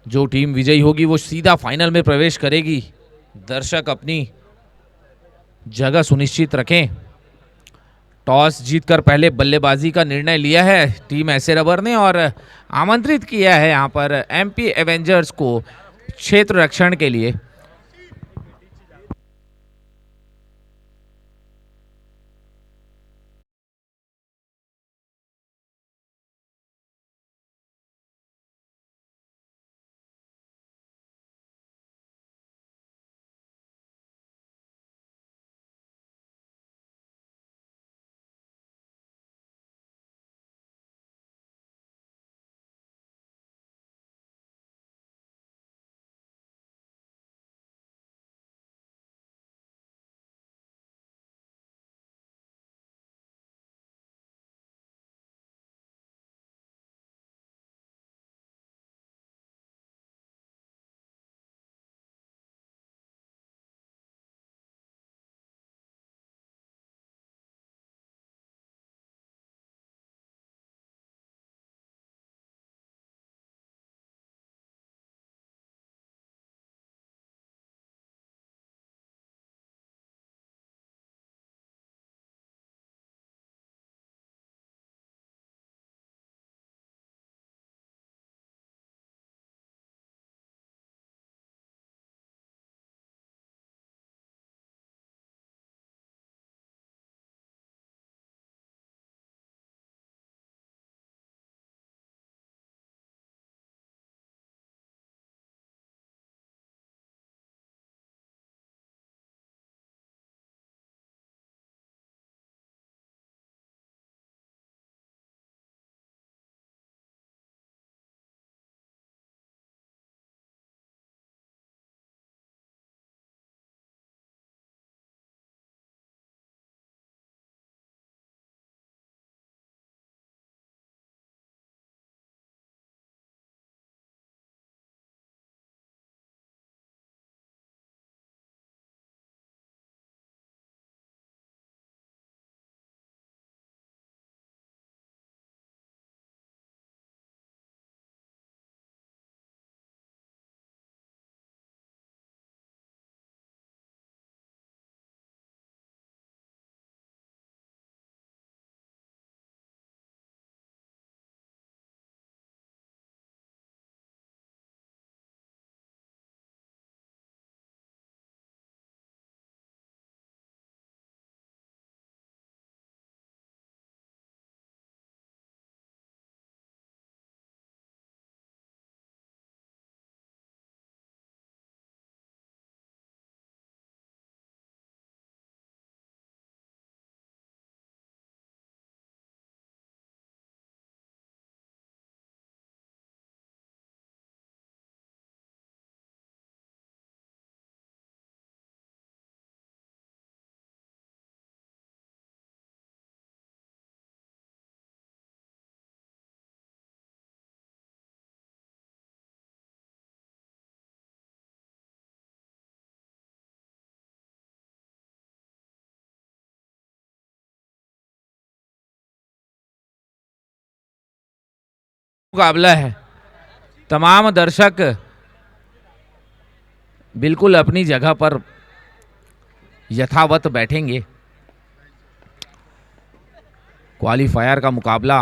जो टीम विजयी होगी वो सीधा फाइनल में प्रवेश करेगी। दर्शक अपनी जगह सुनिश्चित रखें। टॉस जीतकर पहले बल्लेबाजी का निर्णय लिया है टीम ऐसे रबर ने और आमंत्रित किया है यहां पर एमपी एवेंजर्स को क्षेत्र रक्षण के लिए। मुकाबला है। तमाम दर्शक बिल्कुल अपनी जगह पर यथावत बैठेंगे। क्वालिफायर का मुकाबला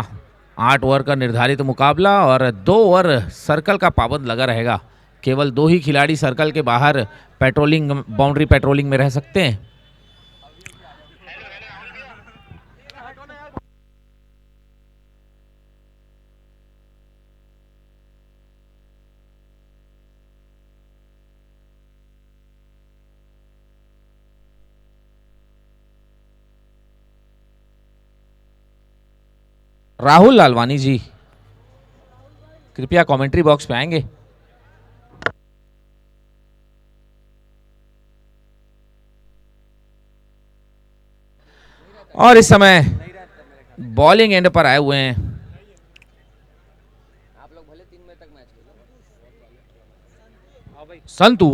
8 ओवर का निर्धारित मुकाबला और 2 ओवर सर्कल का पाबंद लगा रहेगा। केवल 2 ही खिलाड़ी सर्कल के बाहर पेट्रोलिंग बाउंड्री पेट्रोलिंग में रह सकते हैं। राहुल लालवानी जी कृपया कमेंट्री बॉक्स पे आएंगे। और इस समय बॉलिंग एंड पर आए हुए हैं संतु।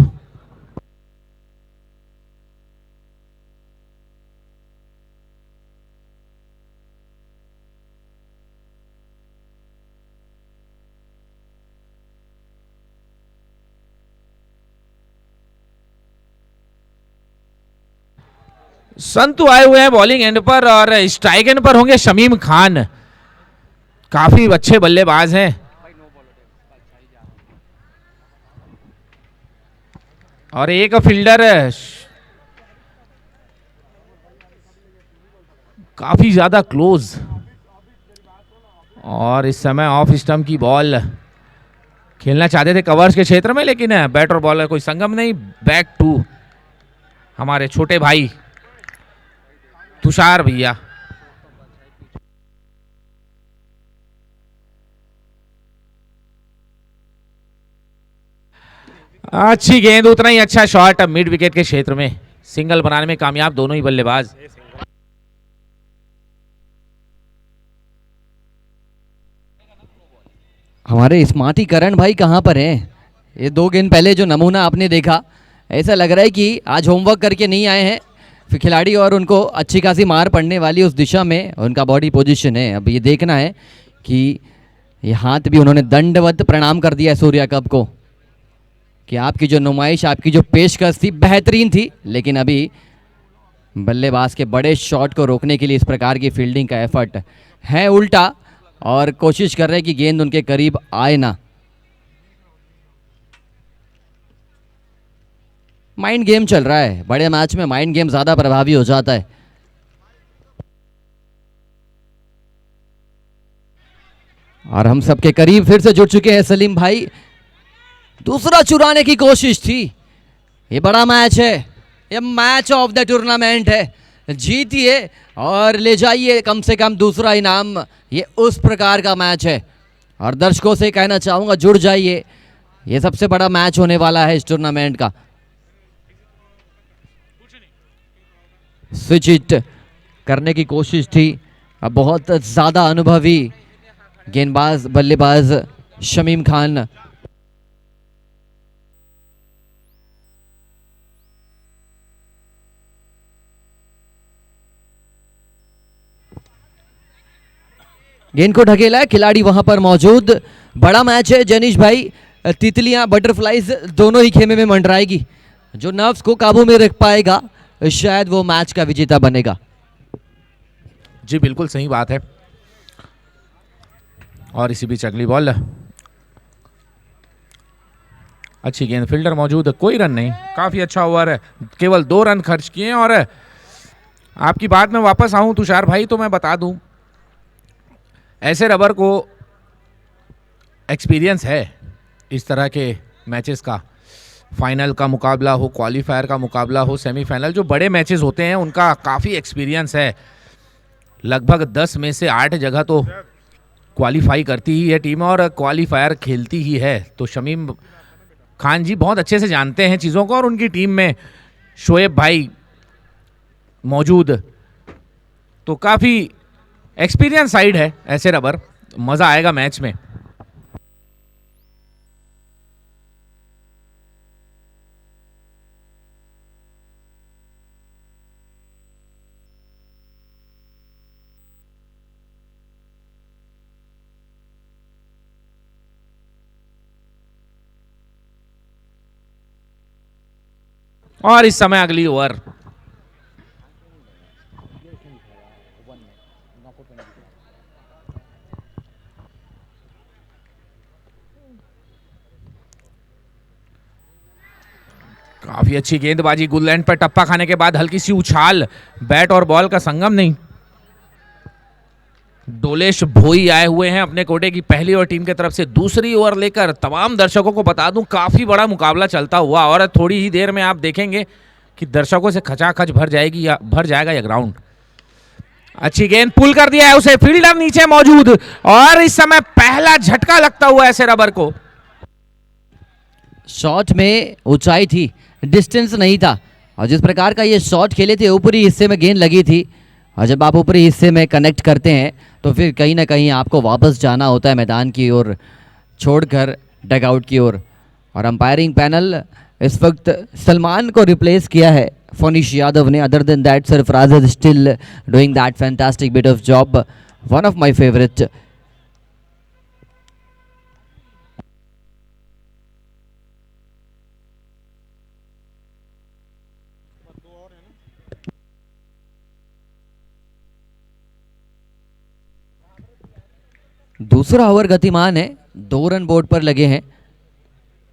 संतु आए हुए हैं बॉलिंग एंड पर और स्ट्राइक एंड पर होंगे शमीम खान। काफी अच्छे बल्लेबाज हैं। और एक फील्डर काफी ज्यादा क्लोज। और इस समय ऑफ स्टंप की बॉल खेलना चाहते थे कवर्स के क्षेत्र में, लेकिन बैट और बॉल का कोई संगम नहीं। बैक टू हमारे छोटे भाई तुषार भैया। अच्छी गेंद, उतना ही अच्छा शॉट मिड विकेट के क्षेत्र में, सिंगल बनाने में कामयाब दोनों ही बल्लेबाज। हमारे स्मार्टी करण भाई कहाँ पर हैं? ये 2 गेंद पहले जो नमूना आपने देखा, ऐसा लग रहा है कि आज होमवर्क करके नहीं आए हैं फिर खिलाड़ी, और उनको अच्छी खासी मार पड़ने वाली उस दिशा में उनका बॉडी पोजीशन है। अब ये देखना है कि ये हाथ भी उन्होंने दंडवत प्रणाम कर दिया है सूर्या कप को कि आपकी जो नुमाइश, आपकी जो पेशकश थी बेहतरीन थी, लेकिन अभी बल्लेबाज के बड़े शॉट को रोकने के लिए इस प्रकार की फील्डिंग का एफर्ट है उल्टा, और कोशिश कर रहे हैं कि गेंद उनके करीब आए ना। माइंड गेम चल रहा है, बड़े मैच में माइंड गेम ज़्यादा प्रभावी हो जाता है। और हम सबके करीब फिर से जुड़ चुके हैं सलीम भाई। दूसरा चुराने की कोशिश थी। ये बड़ा मैच है, ये मैच ऑफ द टूर्नामेंट है, जीतिए और ले जाइए कम से कम दूसरा इनाम। ये उस प्रकार का मैच है और दर्शकों से कहना चाहूँगा जुड़ जाइए, ये सबसे बड़ा मैच होने वाला है इस टूर्नामेंट का। स्विच हिट करने की कोशिश थी। अब बहुत ज़्यादा अनुभवी गेंदबाज बल्लेबाज शमीम खान। गेंद को ढकेला है, खिलाड़ी वहां पर मौजूद। बड़ा मैच है जनीश भाई, तितलियां बटरफ्लाइज दोनों ही खेमे में मंडराएगी। जो नर्व्स को काबू में रख पाएगा शायद वो मैच का विजेता बनेगा। जी बिल्कुल सही बात है। और इसी बीच अगली बॉल, अच्छी गेंद, फील्डर मौजूद, कोई रन नहीं। काफी अच्छा ओवर है, केवल 2 रन खर्च किए। और आपकी बात में वापस आऊं तुषार भाई तो मैं बता दूं, ऐसे रबर को एक्सपीरियंस है इस तरह के मैचेस का। फाइनल का मुकाबला हो, क्वालिफायर का मुकाबला हो, सेमीफाइनल, जो बड़े मैचेस होते हैं उनका काफ़ी एक्सपीरियंस है। लगभग 10 में से 8 जगह तो क्वालिफाई करती ही है टीम और क्वालिफायर खेलती ही है। तो शमीम खान जी बहुत अच्छे से जानते हैं चीज़ों को, और उनकी टीम में शोएब भाई मौजूद, तो काफ़ी एक्सपीरियंस साइड है ऐसे रबर। मज़ा आएगा मैच में। और इस समय अगली ओवर, काफी अच्छी गेंदबाजी, गुडलैंड पर टप्पा खाने के बाद हल्की सी उछाल, बैट और बॉल का संगम नहीं। डोलेश भोई आए हुए हैं अपने कोटे की पहली और टीम की तरफ से दूसरी ओवर लेकर। तमाम दर्शकों को बता दूं काफी बड़ा मुकाबला चलता हुआ, और थोड़ी ही देर में आप देखेंगे कि दर्शकों से खचाखच भर जाएगी या भर जाएगा यह ग्राउंड। अच्छी गेंद, पुल कर दिया है उसे, फील्डर नीचे मौजूद, और इस समय पहला झटका लगता हुआ ऐसे रबर को। शॉट में ऊंचाई थी, डिस्टेंस नहीं था, और जिस प्रकार का ये शॉट खेले थे ऊपरी हिस्से में गेंद लगी थी, और जब आप ऊपरी हिस्से में कनेक्ट करते हैं तो फिर कहीं ना कहीं आपको वापस जाना होता है मैदान की ओर छोड़कर डगआउट की ओर। और अंपायरिंग पैनल इस वक्त सलमान को रिप्लेस किया है फोनिश यादव ने। Other than that Sarfaraz is still doing that fantastic bit of job, one of my favourite. दूसरा ओवर गतिमान है, 2 रन बोर्ड पर लगे हैं।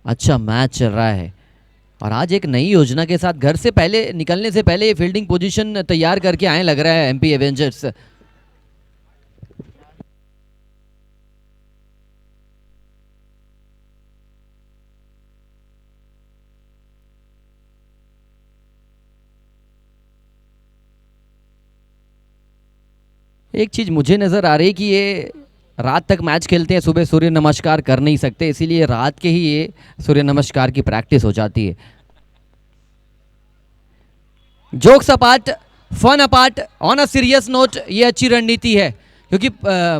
अच्छा मैच चल रहा है और आज एक नई योजना के साथ घर से पहले निकलने से पहले ये फील्डिंग पोजीशन तैयार करके आए लग रहा है एमपी एवेंजर्स। एक चीज मुझे नजर आ रही है कि ये रात तक मैच खेलते हैं, सुबह सूर्य नमस्कार कर नहीं सकते, इसीलिए रात के ही ये सूर्य नमस्कार की प्रैक्टिस हो जाती है। Jokes apart, fun apart, on a serious note, ये अच्छी रणनीति है क्योंकि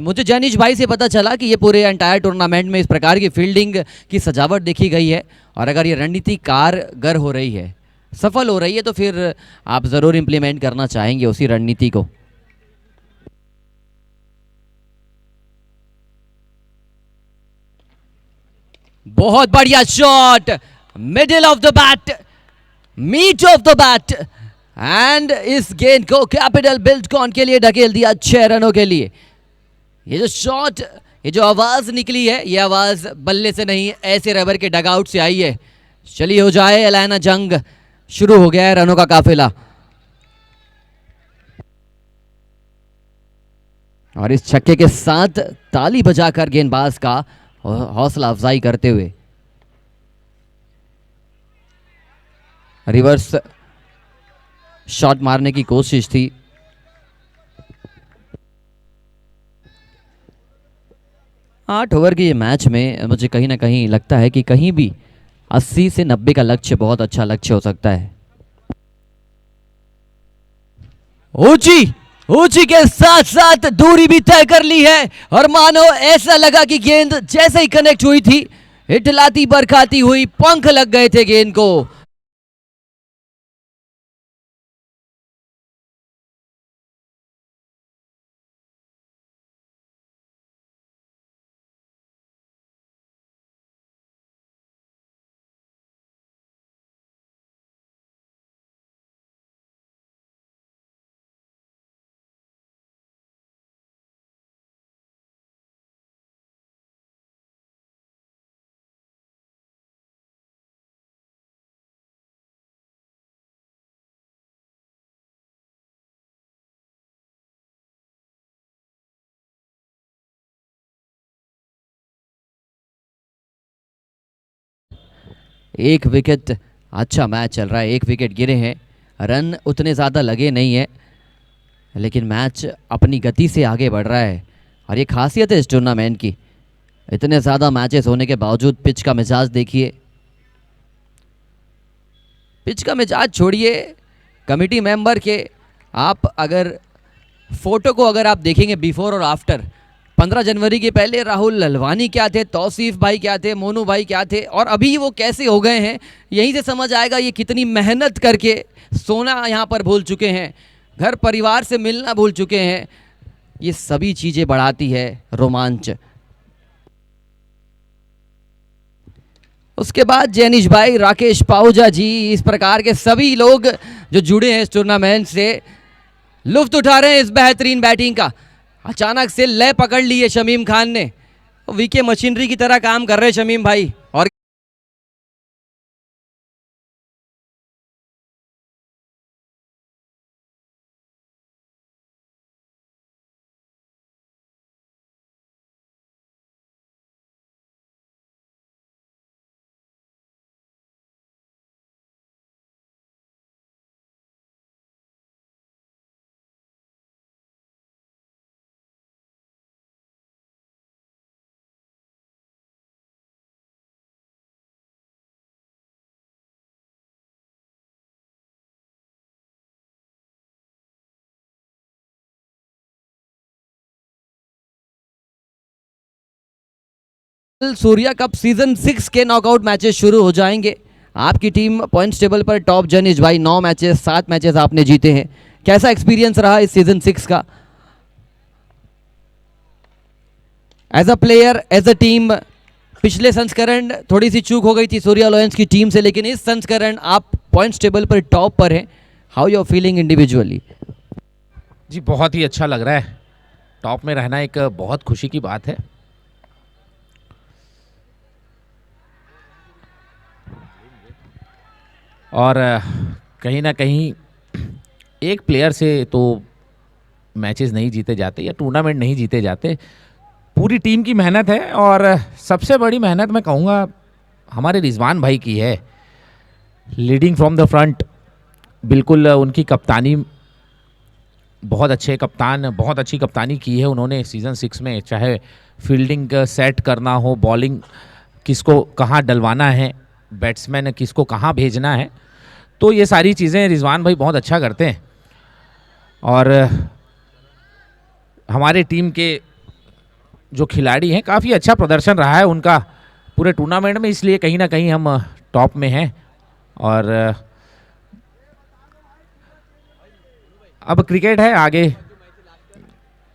मुझे जैनिश भाई से पता चला कि ये पूरे एंटायर टूर्नामेंट में इस प्रकार की फील्डिंग की सजावट देखी गई है और अगर ये रणनीति कारगर हो रही है, सफल हो रही है, तो फिर आप ज़रूर इम्प्लीमेंट करना चाहेंगे उसी रणनीति को। बहुत बढ़िया shot, middle of the bat, meet of the bat and इस गेंद को कैपिटल बिल्डकॉन के लिए ढकेल दिया 6 रनों के लिए। ये जो शॉट, ये जो आवाज निकली है, ये आवाज बल्ले से नहीं ऐसे रबर के डगआउट से आई है। चलिए हो जाए एलाना जंग, शुरू हो गया है रनों का काफिला और इस छक्के के साथ ताली बजाकर गेंदबाज का हौसला अफजाई करते हुए रिवर्स शॉट मारने की कोशिश थी। आठ ओवर के ये मैच में मुझे कहीं ना कहीं लगता है कि कहीं भी 80 से 90 का लक्ष्य बहुत अच्छा लक्ष्य हो सकता है। ऊंची ऊंची के साथ साथ दूरी भी तय कर ली है और मानो ऐसा लगा कि गेंद जैसे ही कनेक्ट हुई थी, इटलाती बरखाती हुई पंख लग गए थे गेंद को। एक विकेट, अच्छा मैच चल रहा है, एक विकेट गिरे हैं, रन उतने ज़्यादा लगे नहीं है, लेकिन मैच अपनी गति से आगे बढ़ रहा है और ये खासियत है इस टूर्नामेंट की। इतने ज़्यादा मैचेस होने के बावजूद पिच का मिजाज देखिए, पिच का मिजाज छोड़िए, कमेटी मेंबर के आप अगर फोटो को अगर आप देखेंगे बिफोर और आफ्टर, 15 जनवरी के पहले राहुल ललवानी क्या थे, तौसीफ भाई क्या थे, मोनू भाई क्या थे और अभी वो कैसे हो गए हैं, यहीं से समझ आएगा ये कितनी मेहनत करके सोना यहाँ पर भूल चुके हैं, घर परिवार से मिलना भूल चुके हैं। ये सभी चीज़ें बढ़ाती है रोमांच। उसके बाद जैनिश भाई, राकेश पाहुजा जी, इस प्रकार के सभी लोग जो जुड़े हैं इस टूर्नामेंट से, लुफ्त उठा रहे हैं इस बेहतरीन बैटिंग का। अचानक से लय पकड़ ली है शमीम खान ने, वीके मशीनरी की तरह काम कर रहे हैं शमीम भाई। और सूर्या कप सीजन 6 के नॉकआउट मैचेस शुरू हो जाएंगे। आपकी टीम पॉइंट्स टेबल पर टॉप जैनिश भाई, 9 मैचेस 7 मैचेस आपने जीते हैं। कैसा एक्सपीरियंस रहा इस सीजन 6 का as a player, as a team? पिछले संस्करण थोड़ी सी चूक हो गई थी सूर्या लॉयंस की टीम से, लेकिन इस संस्करण आप पॉइंट्स टेबल पर टॉप पर हैं। How you are feeling individually? जी बहुत ही अच्छा लग रहा है, टॉप में रहना एक बहुत खुशी की बात है। और कहीं ना कहीं एक प्लेयर से तो मैचेस नहीं जीते जाते या टूर्नामेंट नहीं जीते जाते, पूरी टीम की मेहनत है। और सबसे बड़ी मेहनत मैं कहूँगा हमारे रिजवान भाई की है, लीडिंग फ्रॉम द फ्रंट। बिल्कुल उनकी कप्तानी, बहुत अच्छे कप्तान, बहुत अच्छी कप्तानी की है उन्होंने सीज़न 6 में। चाहे फील्डिंग सेट करना हो, बॉलिंग किसको कहाँ डलवाना है, बैट्समैन किसको कहाँ भेजना है, तो ये सारी चीज़ें रिजवान भाई बहुत अच्छा करते हैं। और हमारे टीम के जो खिलाड़ी हैं, काफ़ी अच्छा प्रदर्शन रहा है उनका पूरे टूर्नामेंट में, इसलिए कहीं ना कहीं हम टॉप में हैं। और अब क्रिकेट है, आगे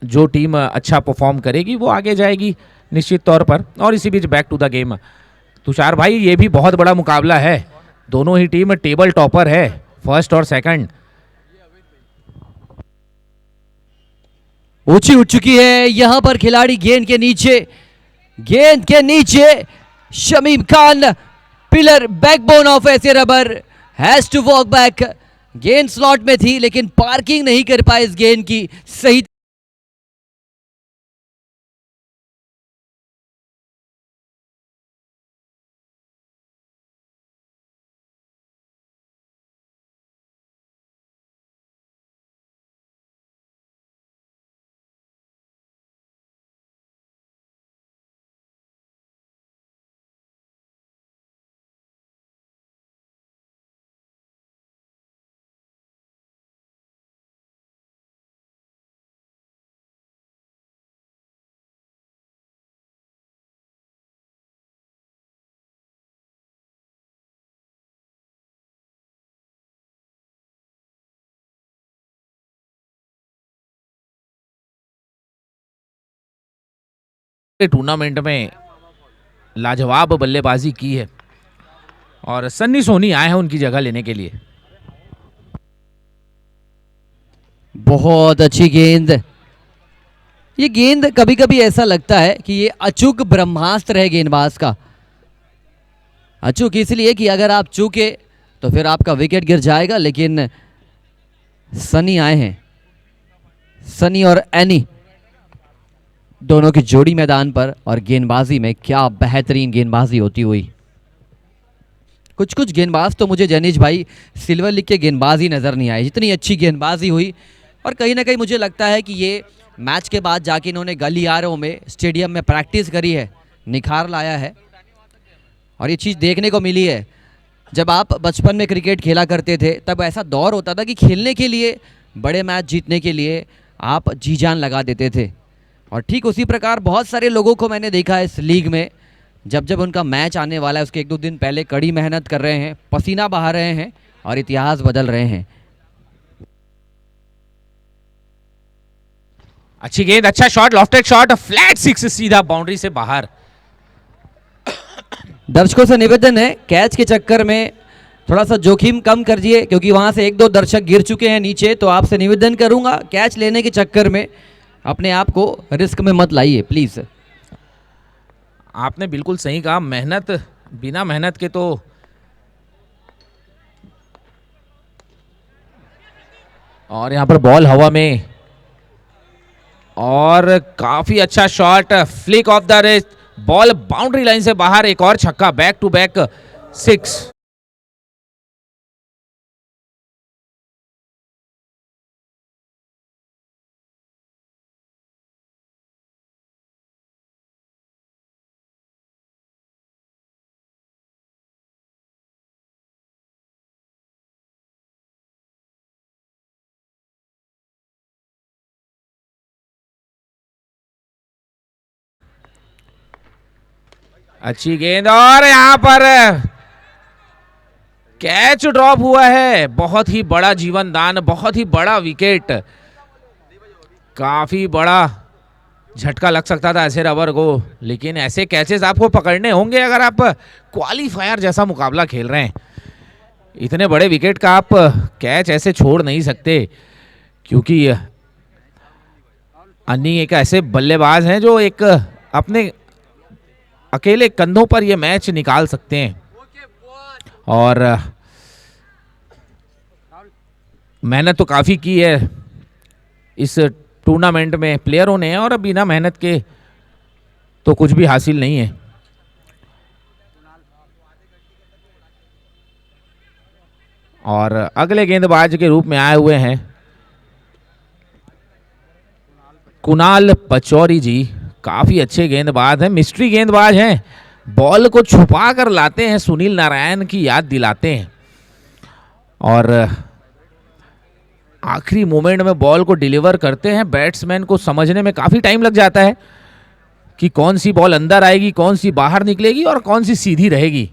जो टीम अच्छा परफॉर्म करेगी वो आगे जाएगी निश्चित तौर पर। और इसी बीच back to the game, Tushar भाई ये भी बहुत बड़ा मुकाबला है, दोनों ही टीम टेबल टॉपर है, फर्स्ट और सेकंड। ऊंची उठ चुकी है यहां पर खिलाड़ी गेंद के नीचे Shamim Khan, pillar backbone of ऐसे रबर, हैज टू वॉक बैक। गेंद स्लॉट में थी लेकिन पार्किंग नहीं कर पाए इस गेंद की सही। टूर्नामेंट में लाजवाब बल्लेबाजी की है और सन्नी सोनी आए हैं उनकी जगह लेने के लिए। बहुत अच्छी गेंद। ये गेंद कभी कभी ऐसा लगता है कि ये अचूक ब्रह्मास्त्र है गेंदबाज का। अचूक इसलिए कि अगर आप चूके तो फिर आपका विकेट गिर जाएगा, लेकिन सनी आए हैं, सनी और एनी दोनों की जोड़ी मैदान पर, और गेंदबाजी में क्या बेहतरीन गेंदबाजी होती हुई। कुछ कुछ गेंदबाज तो मुझे जैनिश भाई सिल्वर लीग के गेंदबाज ही नज़र नहीं आए, जितनी अच्छी गेंदबाजी हुई। और कहीं ना कहीं मुझे लगता है कि ये मैच के बाद जाके इन्होंने गलियारों में, स्टेडियम में प्रैक्टिस करी है, निखार लाया है। और ये चीज़ देखने को मिली है, जब आप बचपन में क्रिकेट खेला करते थे तब ऐसा दौर होता था कि खेलने के लिए, बड़े मैच जीतने के लिए आप जी जान लगा देते थे। और ठीक उसी प्रकार बहुत सारे लोगों को मैंने देखा है इस लीग में, जब जब उनका मैच आने वाला है उसके 1-2 दिन पहले कड़ी मेहनत कर रहे हैं, पसीना बहा रहे हैं और इतिहास बदल रहे हैं। अच्छी गेंद, अच्छा shot, lofted shot, flat six, सीधा बाउंड्री से बाहर। दर्शकों से निवेदन है, कैच के चक्कर में थोड़ा सा जोखिम कम कर दिए, क्योंकि वहां से 1-2 दर्शक गिर चुके हैं नीचे। तो आपसे निवेदन करूंगा, कैच लेने के चक्कर में अपने आप को रिस्क में मत लाइए प्लीज। आपने बिल्कुल सही कहा, मेहनत, बिना मेहनत के तो और यहां पर बॉल हवा में, और काफी अच्छा shot, flick of the wrist, ball boundary line से बाहर, एक और छक्का, बैक टू बैक 6। अच्छी गेंद और यहां पर कैच ड्रॉप हुआ है। बहुत ही बड़ा जीवन दान, बहुत ही बड़ा विकेट, काफी बड़ा झटका लग सकता था ऐसे रबर को, लेकिन ऐसे कैचेस आपको पकड़ने होंगे अगर आप क्वालीफायर जैसा मुकाबला खेल रहे हैं। इतने बड़े विकेट का आप कैच ऐसे छोड़ नहीं सकते, क्योंकि अन्नी एक ऐसे बल्लेबाज हैं जो एक अपने अकेले कंधों पर ये मैच निकाल सकते हैं। और मेहनत तो काफ़ी की है इस टूर्नामेंट में प्लेयरों ने, और बिना मेहनत के तो कुछ भी हासिल नहीं है। और अगले गेंदबाज के रूप में आए हुए हैं कुणाल पचौरी जी। काफी अच्छे गेंदबाज हैं, मिस्ट्री गेंदबाज हैं, बॉल को छुपा कर लाते हैं, सुनील नारायण की याद दिलाते हैं और आखिरी मोमेंट में बॉल को डिलीवर करते हैं। बैट्समैन को समझने में काफी टाइम लग जाता है कि कौन सी बॉल अंदर आएगी, कौन सी बाहर निकलेगी और कौन सी सीधी रहेगी।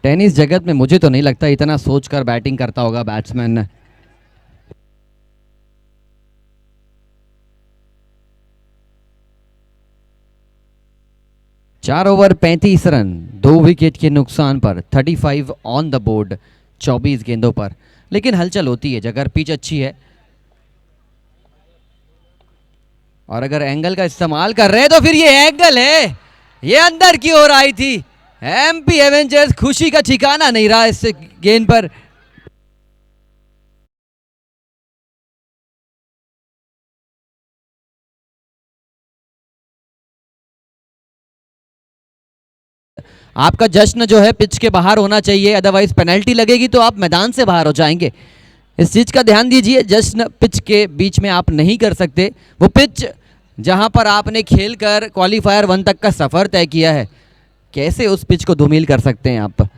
टेनिस जगत में मुझे तो नहीं लगता इतना सोचकर बैटिंग करता होगा बैट्समैन। 4 ओवर 35 रन, 2 विकेट के नुकसान पर 35 ऑन द बोर्ड 24 गेंदों पर। लेकिन हलचल होती है अगर पिच अच्छी है और अगर एंगल का इस्तेमाल कर रहे हैं तो फिर ये एंगल है, ये अंदर की ओर आई थी। एमपी एवेंजर्स खुशी का ठिकाना नहीं रहा इस गेंद पर। आपका जश्न जो है पिच के बाहर होना चाहिए, अदरवाइज पेनल्टी लगेगी तो आप मैदान से बाहर हो जाएंगे। इस चीज का ध्यान दीजिए, जश्न पिच के बीच में आप नहीं कर सकते। वो पिच जहां पर आपने खेलकर क्वालिफायर 1 तक का सफर तय किया है, कैसे उस पिच को धूमिल कर सकते हैं आप।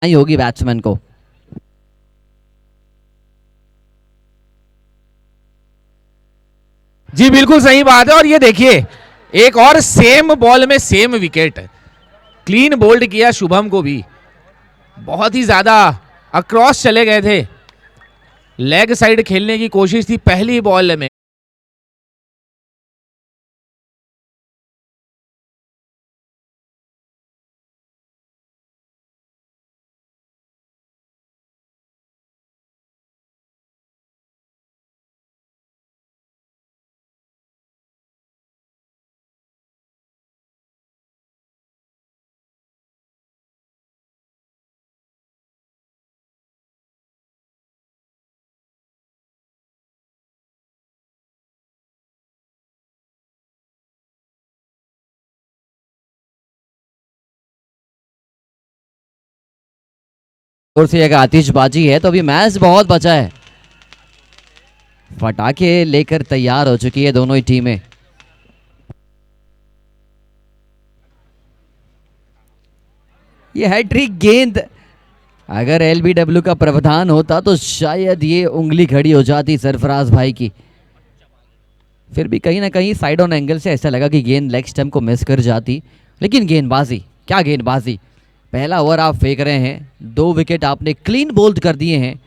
नहीं होगी बैट्समैन को। जी बिल्कुल सही बात है। और ये देखिए एक और सेम बॉल में सेम विकेट, क्लीन बोल्ड किया शुभम को भी। बहुत ही ज्यादा अक्रॉस चले गए थे, लेग साइड खेलने की कोशिश थी पहली बॉल में। और से एक आतिशबाजी है तो अभी मैच बहुत बचा है। फटाके लेकर तैयार हो चुकी है दोनों ही टीमें। ये हैट्रिक गेंद अगर एलबीडब्ल्यू का प्रावधान होता तो शायद ये उंगली खड़ी हो जाती सरफराज भाई की। फिर भी कहीं ना कहीं साइड ऑन एंगल से ऐसा लगा कि गेंद लेग स्टंप को मिस कर जाती, लेकिन गेंदबाजी, क्या गेंदबाजी। पहला ओवर आप फेंक रहे हैं, 2 विकेट आपने क्लीन बोल्ड कर दिए हैं।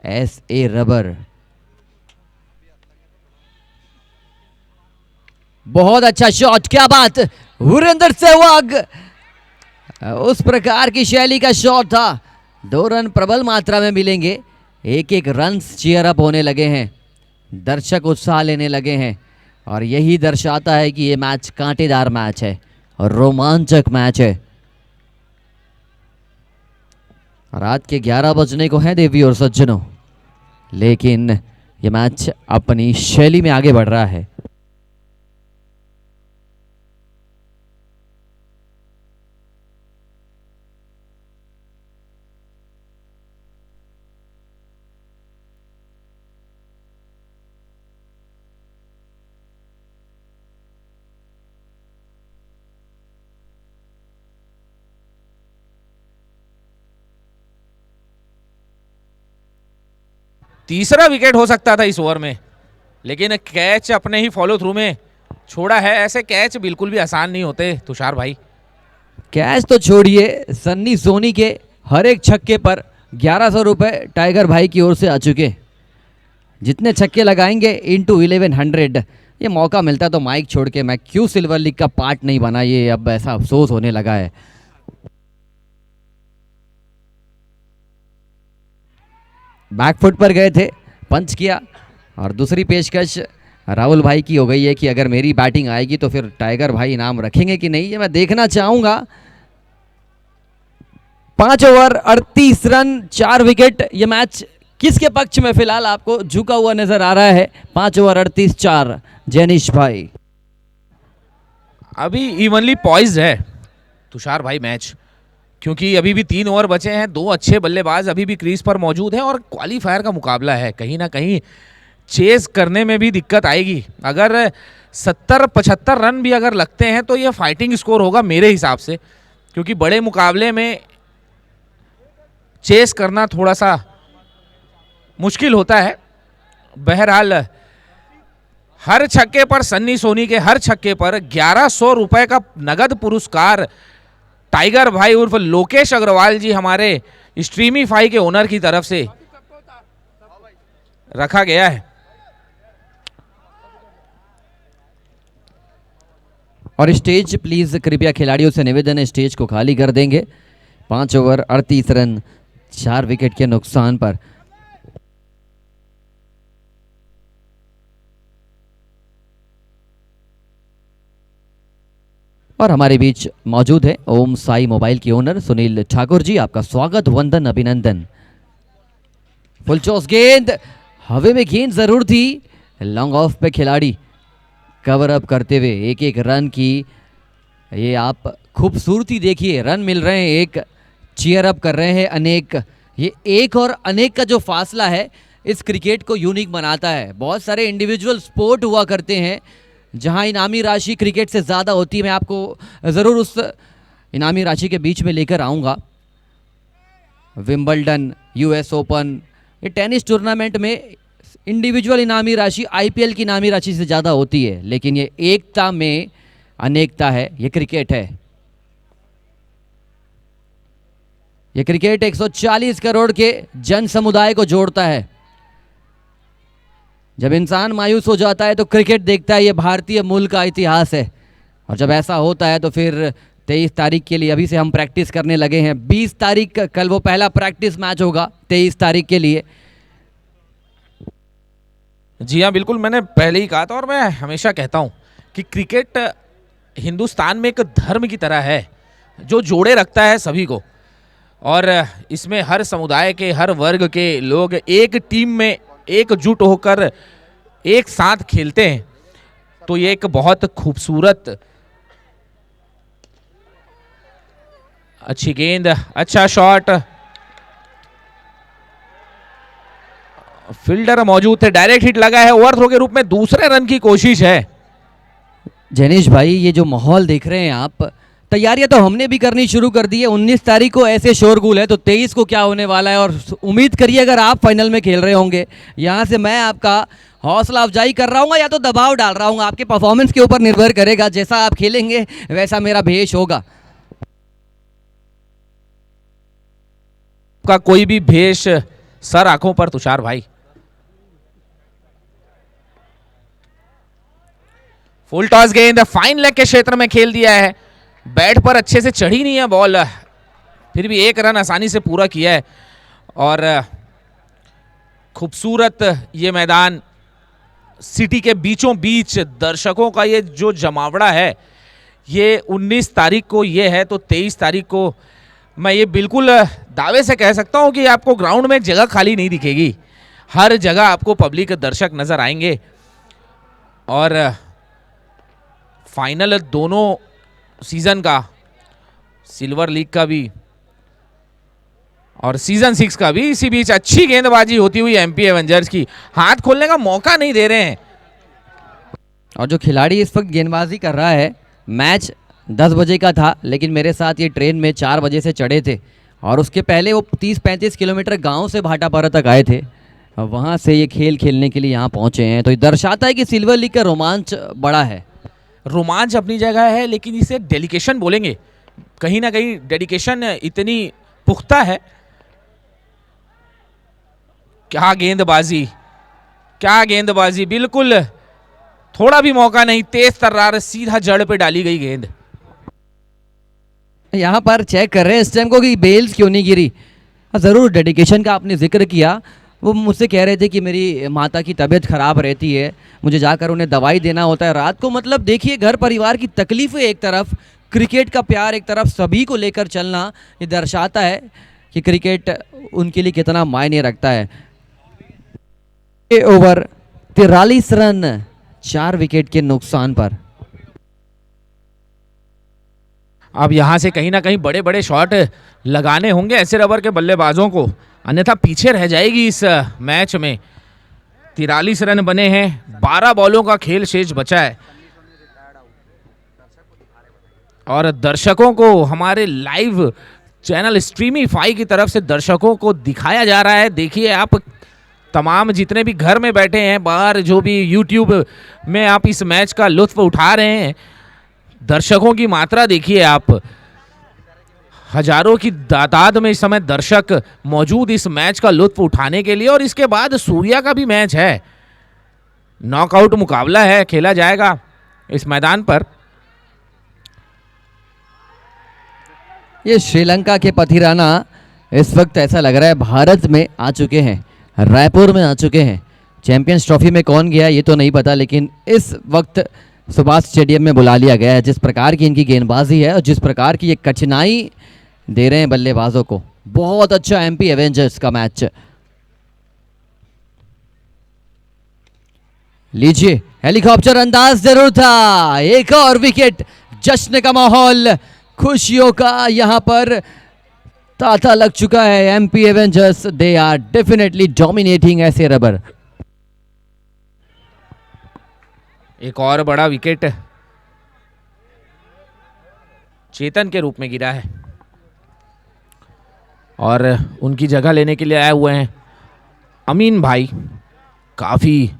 SA रबर, बहुत अच्छा शॉट, क्या बात, वीरेंद्र सहवाग। उस प्रकार की शैली का शॉट था। 2 रन प्रबल मात्रा में मिलेंगे, एक एक रन चीयर अप होने लगे हैं, दर्शक उत्साह लेने लगे हैं और यही दर्शाता है कि ये मैच कांटेदार मैच है और रोमांचक मैच है। रात के 11 बजने को हैं देवी और सज्जनों, लेकिन ये मैच अपनी शैली में आगे बढ़ रहा है। तीसरा विकेट हो सकता था इस ओवर में, लेकिन कैच अपने ही फॉलो थ्रू में छोड़ा है। ऐसे कैच बिल्कुल भी आसान नहीं होते तुषार भाई। कैच तो छोड़िए, सन्नी सोनी के हर एक छक्के पर 1100 रुपए टाइगर भाई की ओर से आ चुके। जितने छक्के लगाएंगे इनटू 1100। ये मौका मिलता तो माइक छोड़ के मैं क्यों सिल्वर लीग का पार्ट नहीं बना, ये अब ऐसा अफसोस होने लगा है। बैकफुट पर गए थे, पंच किया और दूसरी पेशकश राहुल भाई की हो गई है कि अगर मेरी बैटिंग आएगी तो फिर टाइगर भाई इनाम रखेंगे कि नहीं, ये मैं देखना चाहूंगा। 5 ओवर 38 रन 4 विकेट। ये मैच किसके पक्ष में फिलहाल आपको झुका हुआ नजर आ रहा है? 5 ओवर 38 4। जैनिश भाई अभी इवनली पॉइज्ड है तुषार भाई मैच, क्योंकि अभी भी 3 ओवर बचे हैं, 2 अच्छे बल्लेबाज अभी भी क्रीज पर मौजूद हैं और क्वालीफायर का मुकाबला है। कहीं ना कहीं चेस करने में भी दिक्कत आएगी। अगर 70-75 रन भी अगर लगते हैं तो ये फाइटिंग स्कोर होगा मेरे हिसाब से, क्योंकि बड़े मुकाबले में चेस करना थोड़ा सा मुश्किल होता है। बहरहाल हर छक्के पर सन्नी सोनी के हर छक्के पर 1100 रुपए का नगद पुरस्कार टाइगर भाई उर्फ लोकेश अग्रवाल जी, हमारे स्ट्रीमीफाई के ओनर की तरफ से रखा गया है। और स्टेज प्लीज कृपया खिलाड़ियों से निवेदन है, स्टेज को खाली कर देंगे। 5 ओवर 38 रन 4 विकेट के नुकसान पर। और हमारे बीच मौजूद है ओम साई मोबाइल के ओनर सुनील ठाकुर जी, आपका स्वागत, वंदन, अभिनंदन। फुल चॉस गेंद, हवा में गेंद जरूर थी, लॉन्ग ऑफ पे खिलाड़ी कवर अप करते हुए एक एक रन की ये आप खूबसूरती देखिए। रन मिल रहे हैं, एक चीयर अप कर रहे हैं अनेक। ये एक और अनेक का जो फासला है इस क्रिकेट को यूनिक बनाता है। बहुत सारे इंडिविजुअल स्पोर्ट हुआ करते हैं जहां इनामी राशि क्रिकेट से ज़्यादा होती है। मैं आपको ज़रूर उस इनामी राशि के बीच में लेकर आऊँगा। विंबलडन, यूएस ओपन, ये टेनिस टूर्नामेंट में इंडिविजुअल इनामी राशि आईपीएल की इनामी राशि से ज़्यादा होती है, लेकिन ये एकता में अनेकता है, ये क्रिकेट है। ये क्रिकेट 140 करोड़ के जन समुदाय को जोड़ता है। जब इंसान मायूस हो जाता है तो क्रिकेट देखता है, ये भारतीय मूल का इतिहास है। और जब ऐसा होता है तो फिर 23 तारीख के लिए अभी से हम प्रैक्टिस करने लगे हैं। 20 तारीख कल वो पहला प्रैक्टिस मैच होगा, 23 तारीख के लिए। जी हाँ, बिल्कुल, मैंने पहले ही कहा था और मैं हमेशा कहता हूँ कि क्रिकेट हिंदुस्तान में एक धर्म की तरह है जो जोड़े रखता है सभी को, और इसमें हर समुदाय के, हर वर्ग के लोग एक टीम में एकजुट होकर एक साथ खेलते हैं। तो ये एक बहुत खूबसूरत, अच्छी गेंद, अच्छा शॉट, फील्डर मौजूद थे, डायरेक्ट हिट लगा है, ओवरथ्रो के रूप में दूसरे रन की कोशिश है। जैनिश भाई, ये जो माहौल देख रहे हैं आप, तैयारियां तो हमने भी करनी शुरू कर दी है। 19 तारीख को ऐसे शोरगुल है तो 23 को क्या होने वाला है। और उम्मीद करिए अगर आप फाइनल में खेल रहे होंगे, यहाँ से मैं आपका हौसला अफजाई कर रहा हूँ या तो दबाव डाल रहा हूँ, आपके परफॉर्मेंस के ऊपर निर्भर करेगा। जैसा आप खेलेंगे वैसा मेरा भेष होगा। का कोई भी भेष सर आंखों पर तुषार भाई। फुल टॉस गेंद फाइन लेग के क्षेत्र में खेल दिया है। बैट पर अच्छे से चढ़ी नहीं है बॉल, फिर भी एक रन आसानी से पूरा किया है। और खूबसूरत ये मैदान, सिटी के बीचों बीच दर्शकों का ये जो जमावड़ा है, ये 19 तारीख को ये है, तो 23 तारीख को मैं ये बिल्कुल दावे से कह सकता हूं कि आपको ग्राउंड में जगह खाली नहीं दिखेगी। हर जगह आपको पब्लिक, दर्शक नजर आएंगे। और फाइनल दोनों सीजन का, सिल्वर लीग का भी और सीजन 6 का भी, इसी बीच अच्छी गेंदबाजी होती हुई एमपी एवेंजर्स की, हाथ खोलने का मौका नहीं दे रहे हैं। और जो खिलाड़ी इस वक्त गेंदबाजी कर रहा है, मैच 10 बजे का था, लेकिन मेरे साथ ये ट्रेन में 4 बजे से चढ़े थे और उसके पहले वो 30-35 किलोमीटर गांव से भाटापारा तक आए थे। वहां से ये खेल खेलने के लिए यहाँ पहुंचे हैं, तो ये दर्शाता है कि सिल्वर लीग का रोमांच बड़ा है। रोमांच अपनी जगह है, लेकिन इसे डेडिकेशन बोलेंगे। कहीं ना कहीं डेडिकेशन इतनी पुख्ता है। क्या गेंदबाजी, क्या गेंदबाजी, बिल्कुल थोड़ा भी मौका नहीं, तेज तर्रार सीधा जड़ पे डाली गई गेंद। यहाँ पर चेक कर रहे हैं इस टाइम को कि बेल्स क्यों नहीं गिरी। ज़रूर डेडिकेशन का आपने जिक्र किया। वो मुझसे कह रहे थे कि मेरी माता की तबीयत ख़राब रहती है, मुझे जाकर उन्हें दवाई देना होता है रात को। मतलब देखिए, घर परिवार की तकलीफ़ें एक तरफ, क्रिकेट का प्यार एक तरफ, सभी को लेकर चलना, ये दर्शाता है कि क्रिकेट उनके लिए कितना मायने रखता है। ये ओवर 43 रन 4 विकेट के नुकसान पर। अब यहां से कहीं ना कहीं बड़े बड़े शॉट लगाने होंगे ऐसे रबर के बल्लेबाजों को, अन्यथा पीछे रह जाएगी इस मैच में। 43 रन बने हैं, 12 बॉलों का खेल शेष बचा है और दर्शकों को हमारे लाइव चैनल स्ट्रीमीफाई की तरफ से दर्शकों को दिखाया जा रहा है। देखिए आप तमाम जितने भी घर में बैठे हैं, बाहर जो भी यूट्यूब में आप इस मैच का लुत्फ उठा रहे हैं, दर्शकों की मात्रा देखिए आप। हजारों की तादाद में इस समय दर्शक मौजूद इस मैच का लुत्फ उठाने के लिए। और इसके बाद सूर्या का भी मैच है, नॉकआउट मुकाबला है, खेला जाएगा इस मैदान पर। ये श्रीलंका के पथिराना इस वक्त ऐसा लग रहा है भारत में आ चुके हैं, रायपुर में आ चुके हैं। चैंपियंस ट्रॉफी में कौन गया ये तो नहीं पता, लेकिन इस वक्त सुभाष स्टेडियम में बुला लिया गया है। जिस प्रकार की इनकी गेंदबाजी है और जिस प्रकार की ये कठिनाई दे रहे हैं बल्लेबाजों को, बहुत अच्छा एमपी एवेंजर्स का मैच। लीजिए, हेलीकॉप्टर अंदाज जरूर था, एक और विकेट। जश्न का माहौल, खुशियों का यहाँ पर तांता लग चुका है। MP Avengers, they are definitely dominating ऐसे रबर। एक और बड़ा विकेट चेतन के रूप में गिरा है और उनकी जगह लेने के लिए आए हुए हैं अमीन भाई, काफी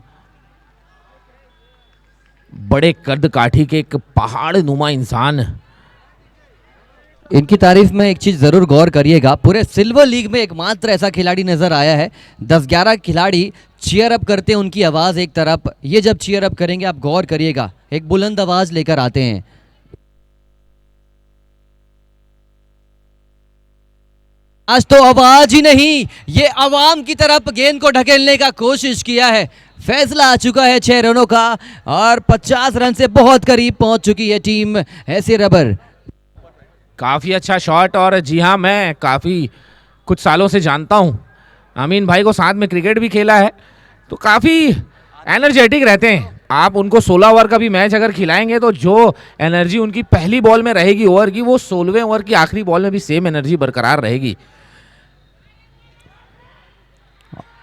बड़े कद काठी के एक पहाड़ नुमा इंसान। इनकी तारीफ में एक चीज जरूर गौर करिएगा, पूरे सिल्वर लीग में एकमात्र ऐसा खिलाड़ी नजर आया है। 10-11 खिलाड़ी चीयर अप करते हैं, उनकी आवाज एक तरफ, ये जब चीयर अप करेंगे आप गौर करिएगा, एक बुलंद आवाज लेकर आते हैं। आज तो आवाज ही नहीं, ये आवाम की तरफ गेंद को ढकेलने का कोशिश किया है। फैसला आ चुका है 6 रनों का और 50 रन से बहुत करीब पहुंच चुकी है टीम ऐसे रबर। काफी अच्छा शॉट। और जी हाँ, मैं काफी कुछ सालों से जानता हूँ अमीन भाई को, साथ में क्रिकेट भी खेला है, तो काफी एनर्जेटिक रहते हैं। आप उनको 16 ओवर का भी मैच अगर खिलाएंगे तो जो एनर्जी उनकी पहली बॉल में रहेगी ओवर की, वो 16वें ओवर की आखिरी बॉल में भी सेम एनर्जी बरकरार रहेगी।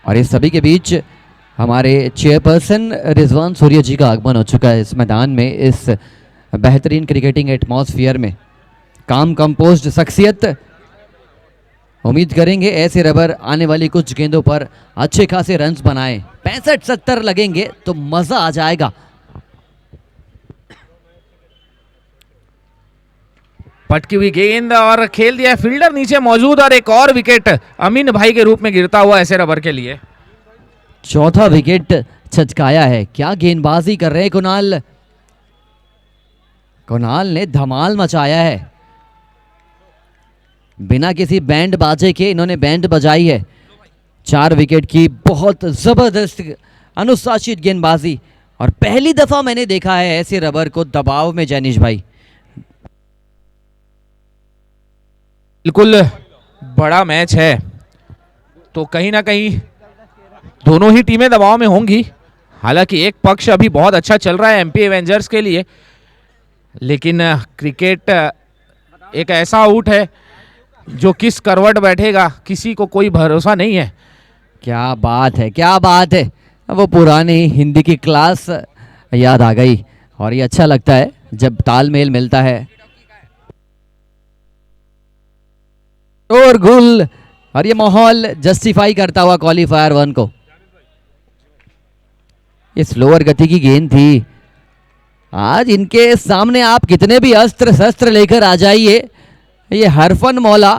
और इस सभी के बीच हमारे चेयरपर्सन रिजवान सूर्य जी का आगमन हो चुका है इस मैदान में, इस बेहतरीन क्रिकेटिंग एटमॉस्फेयर में। काम कंपोज्ड शख्सियत, उम्मीद करेंगे ऐसे रबर आने वाली कुछ गेंदों पर अच्छे खासे रन्स बनाएं। 65-70 लगेंगे तो मजा आ जाएगा। पटकी हुई गेंद और खेल दिया, फील्डर नीचे मौजूद और एक और विकेट अमीन भाई के रूप में गिरता हुआ ऐसे रबर के लिए। चौथा विकेट छचकाया है। क्या गेंदबाजी कर रहे हैं कुणाल, कुणाल ने धमाल मचाया है। बिना किसी बैंड बाजे के इन्होंने बैंड बजाई है। 4 विकेट की बहुत जबरदस्त अनुशासित गेंदबाजी, और पहली दफा मैंने देखा है ऐसे रबर को दबाव में। जैनिश भाई, बिल्कुल बड़ा मैच है, तो कहीं ना कहीं दोनों ही टीमें दबाव में होंगी। हालांकि एक पक्ष अभी बहुत अच्छा चल रहा है एमपी एवेंजर्स के लिए, लेकिन क्रिकेट एक ऐसा आउट है जो किस करवट बैठेगा किसी को कोई भरोसा नहीं है। क्या बात है, क्या बात है। वो पुरानी हिंदी की क्लास याद आ गई और ये अच्छा लगता है जब तालमेल मिलता है। और गुल, और ये माहौल जस्टिफाई करता हुआ क्वालिफायर 1 को। ये स्लोअर गति की गेंद थी। आज इनके सामने आप कितने भी अस्त्र शस्त्र लेकर आ जाइए, ये हरफन मौला,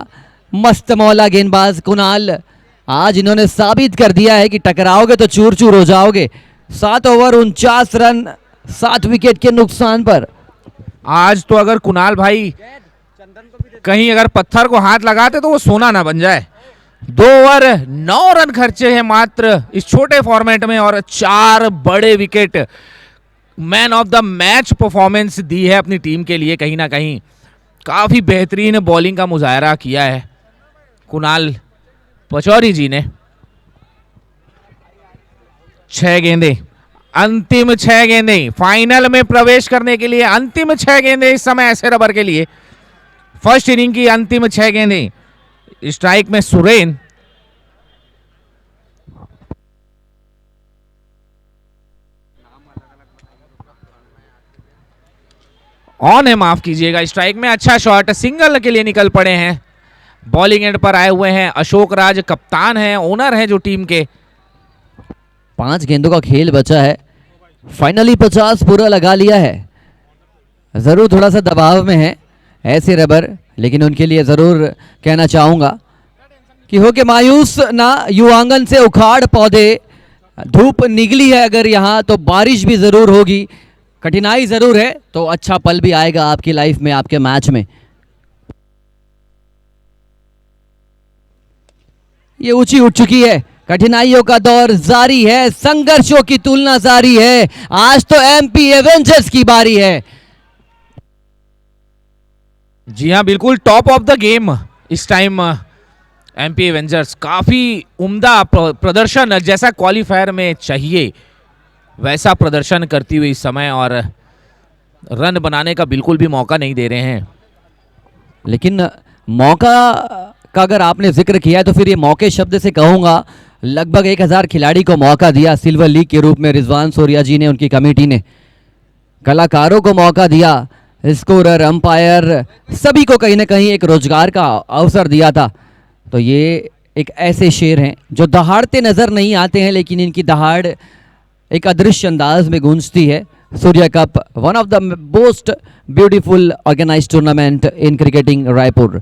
मस्त मौला गेंदबाज कुणाल आज इन्होंने साबित कर दिया है कि टकराओगे तो चूर चूर हो जाओगे। 7 ओवर 49 रन 7 विकेट के नुकसान पर। आज तो अगर कुणाल भाई कहीं अगर पत्थर को हाथ लगाते तो वो सोना ना बन जाए। 2 ओवर 9 रन खर्चे हैं मात्र इस छोटे फॉर्मेट में और 4 बड़े विकेट। Man of the match performance दी है अपनी टीम के लिए। कहीं ना कहीं काफी बेहतरीन बॉलिंग का मुजाहरा किया है कुणाल पचौरी जी ने। 6 गेंदे, अंतिम 6 गेंदे फाइनल में प्रवेश करने के लिए। अंतिम 6 गेंदे इस समय ऐसे रबर के लिए। फर्स्ट इनिंग की अंतिम 6 गेंदे। स्ट्राइक में सुरेन, ऑन है, माफ कीजिएगा। स्ट्राइक में अच्छा शॉट, सिंगल के लिए निकल पड़े हैं। बॉलिंग एंड पर आए हुए हैं अशोक राज, कप्तान हैं, ओनर हैं जो टीम के। 5 गेंदों का खेल बचा है। फाइनली 50 पूरा लगा लिया है। जरूर थोड़ा सा दबाव में है ऐसे रबर, लेकिन उनके लिए जरूर कहना चाहूंगा कि हो के मायूस ना, युवांगन से उखाड़ पौधे। धूप निकली है अगर यहाँ तो बारिश भी जरूर होगी, कठिनाई जरूर है तो अच्छा पल भी आएगा आपकी लाइफ में, आपके मैच में। ये ऊंची उठ चुकी है, कठिनाइयों का दौर जारी है, संघर्षों की तुलना जारी है। आज तो एमपी एवेंजर्स की बारी है। जी हाँ, बिल्कुल टॉप ऑफ द गेम इस टाइम एमपी एवेंजर्स। काफी उम्दा प्रदर्शन जैसा क्वालिफायर में चाहिए वैसा प्रदर्शन करती हुई इस समय, और रन बनाने का बिल्कुल भी मौका नहीं दे रहे हैं। लेकिन मौका का अगर आपने जिक्र किया है तो फिर ये मौके शब्द से कहूंगा। लगभग 1000 खिलाड़ी को मौका दिया सिल्वर लीग के रूप में रिजवान सूर्या जी ने, उनकी कमेटी ने। कलाकारों को मौका दिया, स्कोरर, अंपायर, सभी को कहीं ना कहीं एक रोजगार का अवसर दिया था। तो ये एक ऐसे शेर हैं जो दहाड़ते नजर नहीं आते हैं, लेकिन इनकी दहाड़ एक अदृश्य अंदाज में गूंजती है। Surya cup, one of the most beautiful organized tournament in cricketing Raipur.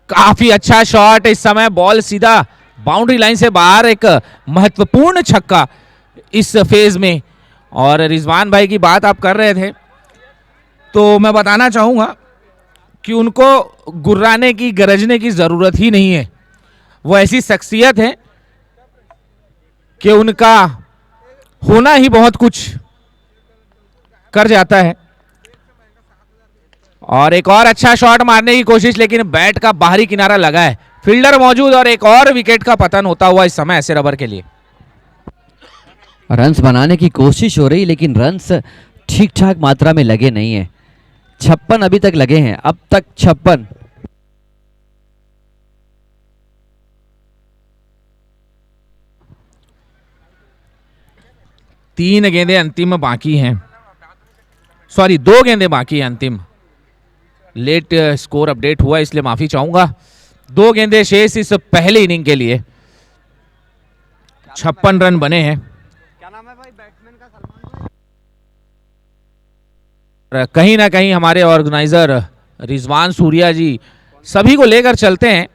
काफी अच्छा शॉट, इस समय बॉल सीधा बाउंड्री लाइन से बाहर। एक महत्वपूर्ण छक्का इस फेज में। और रिजवान भाई की बात आप कर रहे थे तो मैं बताना चाहूंगा कि उनको गुर्राने की, गरजने की जरूरत ही नहीं है। वो ऐसी शख्सियत है कि उनका होना ही बहुत कुछ कर जाता है। और एक और अच्छा शॉट मारने की कोशिश, लेकिन बैट का बाहरी किनारा लगा है, फील्डर मौजूद, और एक और विकेट का पतन होता हुआ इस समय ऐसे रबर के लिए। रन्स बनाने की कोशिश हो रही, लेकिन रन्स ठीक ठाक मात्रा में लगे नहीं है। 56 अभी तक लगे हैं, अब तक 56। तीन गेंदें अंतिम बाकी हैं, सॉरी 2 गेंदें बाकी हैं अंतिम। लेट स्कोर अपडेट हुआ इसलिए माफी चाहूंगा। 2 गेंदें शेष इस पहले इनिंग के लिए। 56 रन बने हैं। क्या नाम है भाई बैट्समैन का? सलमान। कहीं ना कहीं हमारे ऑर्गेनाइजर रिजवान सूर्या जी सभी को लेकर चलते हैं।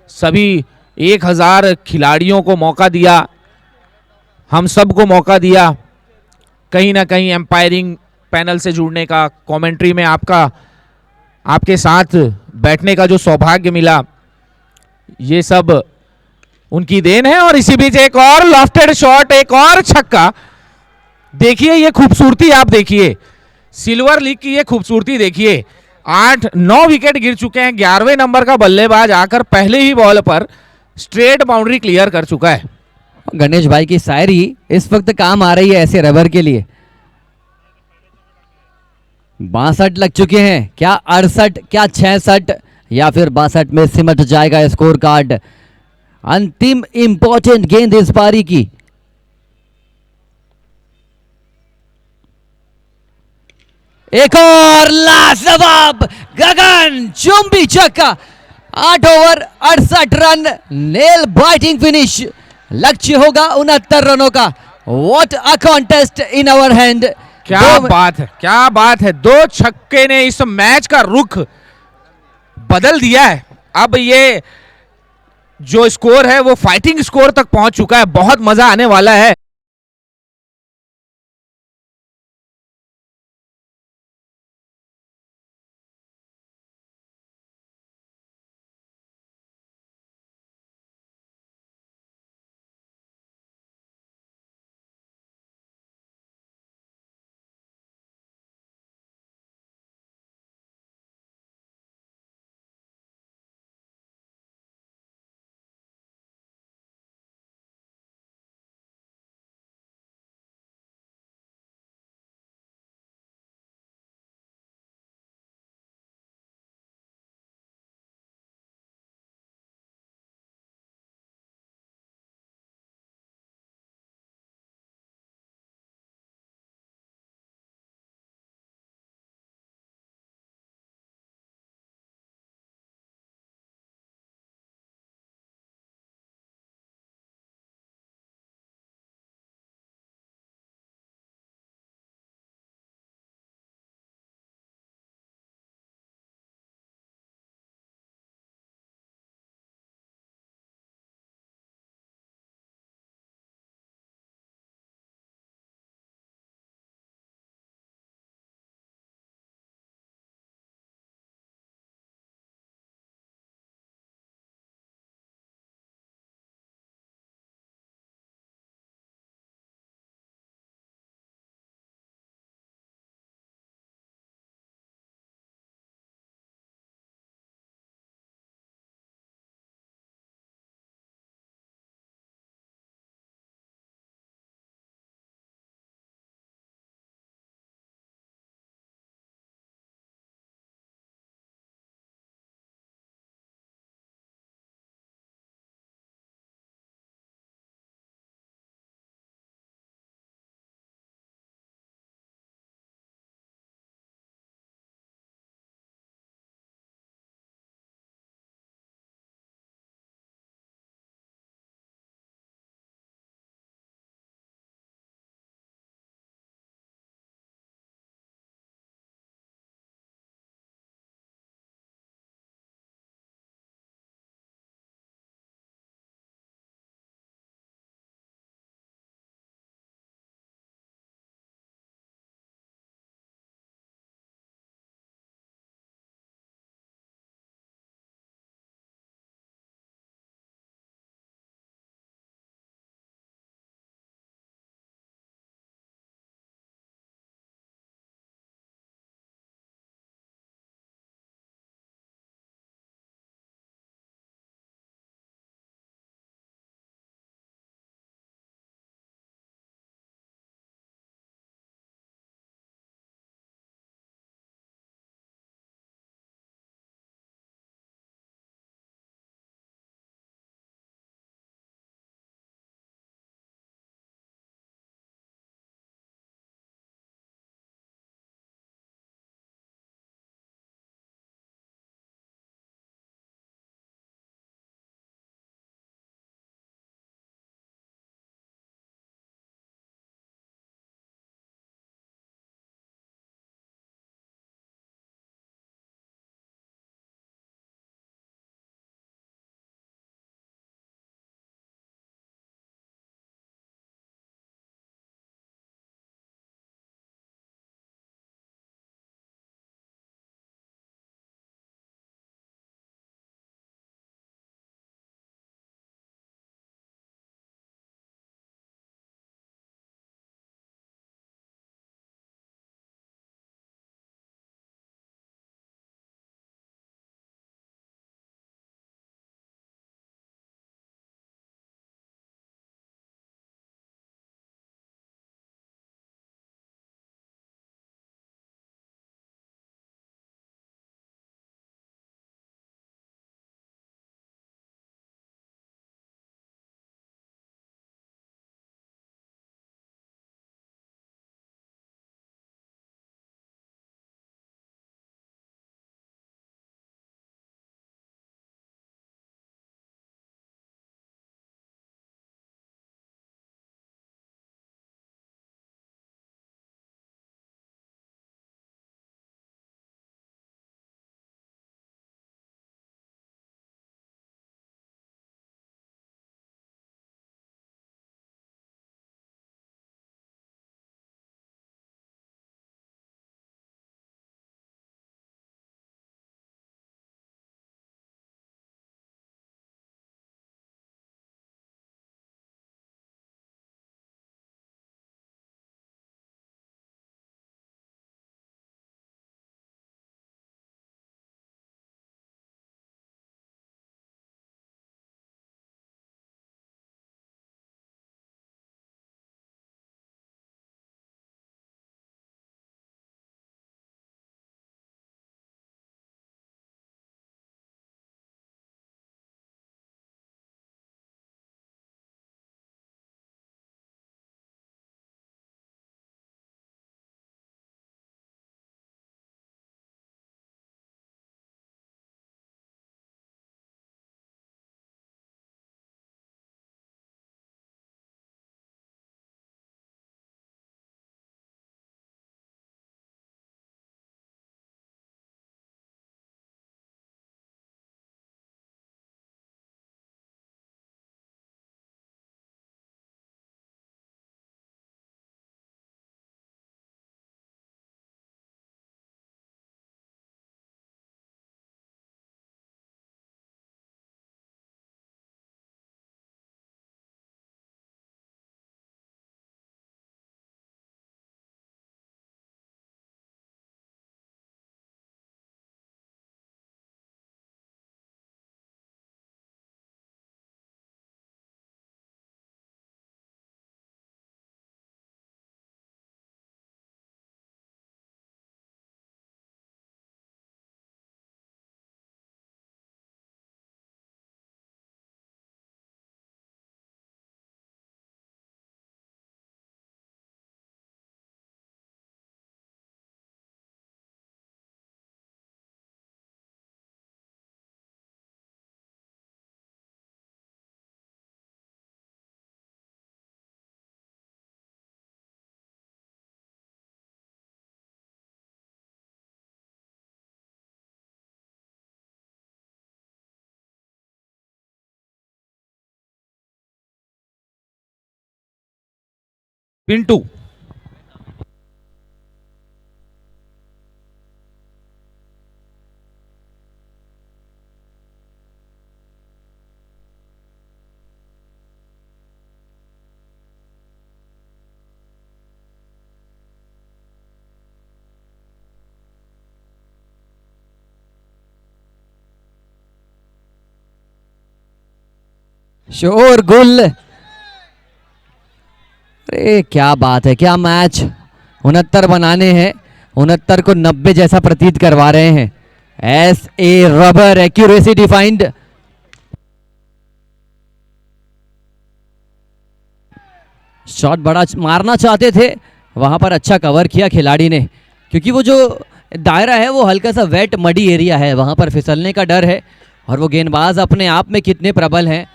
सभी 1000 खिलाड़ियों को मौका दिया, हम सबको मौका दिया। कहीं ना कहीं एम्पायरिंग पैनल से जुड़ने का, कमेंट्री में आपके साथ बैठने का जो सौभाग्य मिला, ये सब उनकी देन है। और इसी बीच एक और लॉफ्टेड शॉट, एक और छक्का। देखिए ये खूबसूरती, आप देखिए सिल्वर लीग की ये खूबसूरती देखिए। 8-9 विकेट गिर चुके हैं। 11वें नंबर का बल्लेबाज आकर पहले ही बॉल पर स्ट्रेट बाउंड्री क्लियर कर चुका है। गणेश भाई की शायरी इस वक्त काम आ रही है ऐसे रबर के लिए। 62 लग चुके हैं, क्या 68, क्या 66, या फिर 62 में सिमट जाएगा स्कोर कार्ड। अंतिम इंपॉर्टेंट गेंद इस पारी की। एक और लाजवाब गगन चुंबी छक्का। 8 over 68 run, nail biting finish. लक्ष्य होगा 69 रनों का। What a contest in our hand. क्या दो- बात है, क्या बात है। 2 छक्के ने इस मैच का रुख बदल दिया है। अब ये जो स्कोर है वो फाइटिंग स्कोर तक पहुंच चुका है। बहुत मजा आने वाला है। पिंटू। शोरगुल, अरे क्या बात है, क्या मैच। 69 बनाने हैं, 69 को 90 जैसा प्रतीत करवा रहे हैं। S A rubber, accuracy defined. Shot बड़ा मारना चाहते थे, वहां पर अच्छा कवर किया खिलाड़ी ने, क्योंकि वो जो दायरा है वो हल्का सा वेट मडी एरिया है, वहां पर फिसलने का डर है। और वो गेंदबाज अपने आप में कितने प्रबल हैं,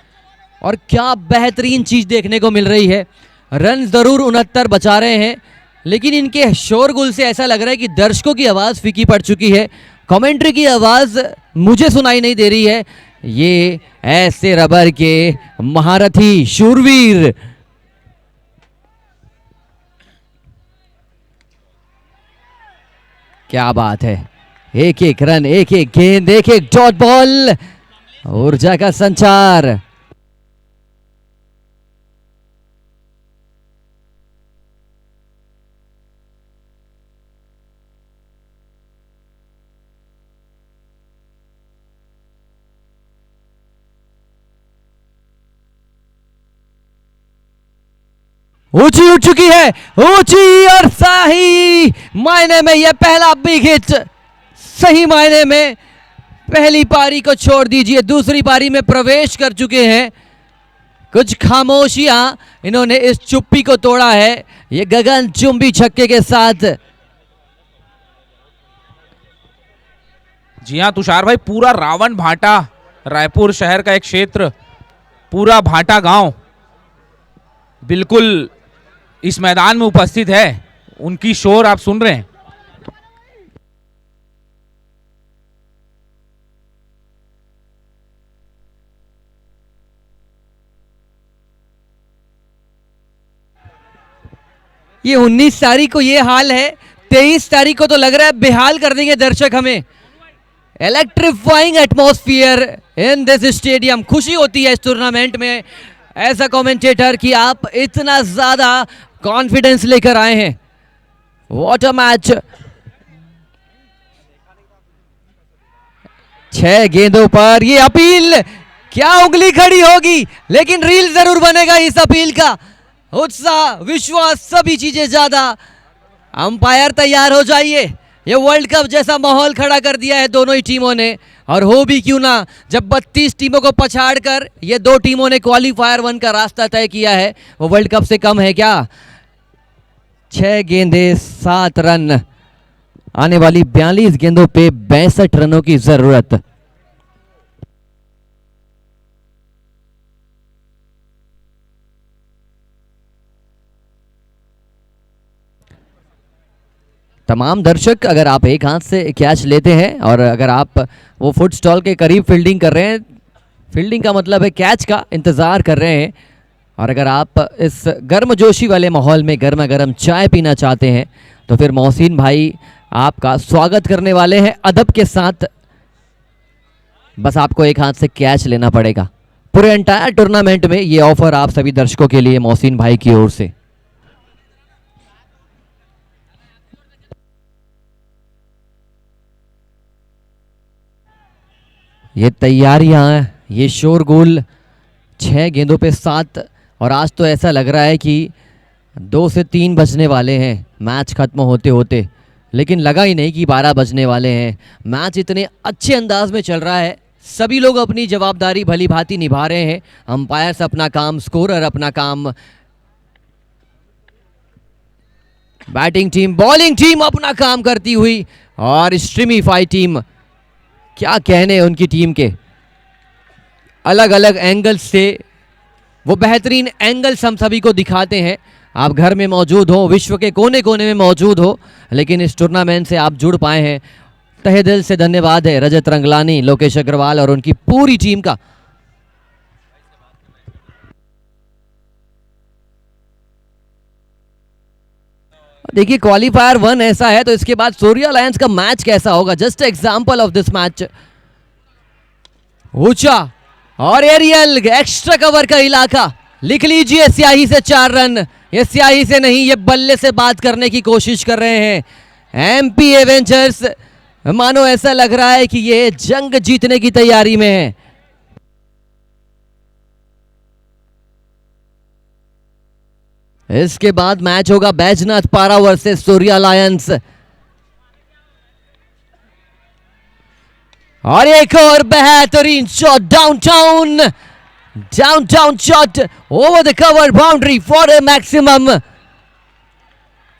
और क्या बेहतरीन चीज देखने को मिल रही है। रन जरूर 69 बचा रहे हैं, लेकिन इनके शोरगुल से ऐसा लग रहा है कि दर्शकों की आवाज फीकी पड़ चुकी है, कमेंट्री की आवाज मुझे सुनाई नहीं दे रही है। ये ऐसे रबर के महारथी शूरवीर क्या बात है, एक एक रन, एक एक गेंद, एक एक डॉट बॉल, ऊर्जा का संचार। ऊंची उठ चुकी है, ऊंची और सही मायने में यह पहला बिग हिट। सही मायने में पहली पारी को छोड़ दीजिए, दूसरी पारी में प्रवेश कर चुके हैं। कुछ खामोशियां इन्होंने इस चुप्पी को तोड़ा है, ये गगन चुंबी छक्के के साथ। जी हाँ तुषार भाई, पूरा रावण भाटा, रायपुर शहर का एक क्षेत्र, पूरा भाटा गांव बिल्कुल इस मैदान में उपस्थित है। उनकी शोर आप सुन रहे हैं। ये 19 तारीख को ये हाल है, 23 तारीख को तो लग रहा है बेहाल कर देंगे दर्शक हमें। Electrifying atmosphere in this stadium. खुशी होती है इस टूर्नामेंट में ऐसा कमेंटेटर कि आप इतना ज्यादा कॉन्फिडेंस लेकर आए हैं। What a match. 6 गेंदों पर ये अपील, क्या उंगली खड़ी होगी, लेकिन रील जरूर बनेगा इस अपील का। उत्साह, विश्वास, सभी चीजें ज्यादा। अंपायर तैयार हो जाइए, ये वर्ल्ड कप जैसा माहौल खड़ा कर दिया है दोनों ही टीमों ने। और हो भी क्यों ना, जब 32 टीमों को पछाड़कर ये दो टीमों ने क्वालिफायर 1 का रास्ता तय किया है, वो वर्ल्ड कप से कम है क्या। 6 गेंदे 7 रन, आने वाली 42 गेंदों पे 62 रनों की जरूरत। तमाम दर्शक, अगर आप एक हाथ से कैच लेते हैं और अगर आप वो फुट स्टॉल के करीब फील्डिंग कर रहे हैं, फील्डिंग का मतलब है कैच का इंतज़ार कर रहे हैं, और अगर आप इस गर्मजोशी वाले माहौल में गर्मा गर्म चाय पीना चाहते हैं, तो फिर मोहसिन भाई आपका स्वागत करने वाले हैं अदब के साथ। बस आपको एक हाथ से कैच लेना पड़ेगा। पूरे एंटायर टूर्नामेंट में ये ऑफर आप सभी दर्शकों के लिए मोहसिन भाई की ओर से। ये तैयारियां, ये शोरगुल, 6 गेंदों पे 7, और आज तो ऐसा लग रहा है कि 2 से 3 बजने वाले हैं मैच खत्म होते होते, लेकिन लगा ही नहीं कि 12 बजने वाले हैं। मैच इतने अच्छे अंदाज में चल रहा है, सभी लोग अपनी जवाबदारी भली भांति निभा रहे हैं। अंपायर्स अपना काम, स्कोरर अपना काम, बैटिंग टीम, बॉलिंग टीम अपना काम करती हुई, और स्ट्रीमीफाई टीम, क्या कहने उनकी टीम के। अलग अलग एंगल्स से वो बेहतरीन एंगल्स हम सभी को दिखाते हैं। आप घर में मौजूद हो, विश्व के कोने कोने में मौजूद हो, लेकिन इस टूर्नामेंट से आप जुड़ पाए हैं, तहे दिल से धन्यवाद है रजत रंगलानी, लोकेश अग्रवाल और उनकी पूरी टीम का। देखिए क्वालिफायर 1 ऐसा है तो इसके बाद सूर्या लायंस का मैच कैसा होगा, just example of this match. ऊंचा और एरियल एक्स्ट्रा कवर का इलाका, लिख लीजिए स्याही से 4 रन। ये स्याही से नहीं, ये बल्ले से बात करने की कोशिश कर रहे हैं एमपी एवेंजर्स। मानो ऐसा लग रहा है कि ये जंग जीतने की तैयारी में है। इसके बाद मैच होगा बैजनाथ पारा वर्सेस सूर्या लायंस। और एक और बेहतरीन shot downtown, downtown shot over the cover boundary for a maximum.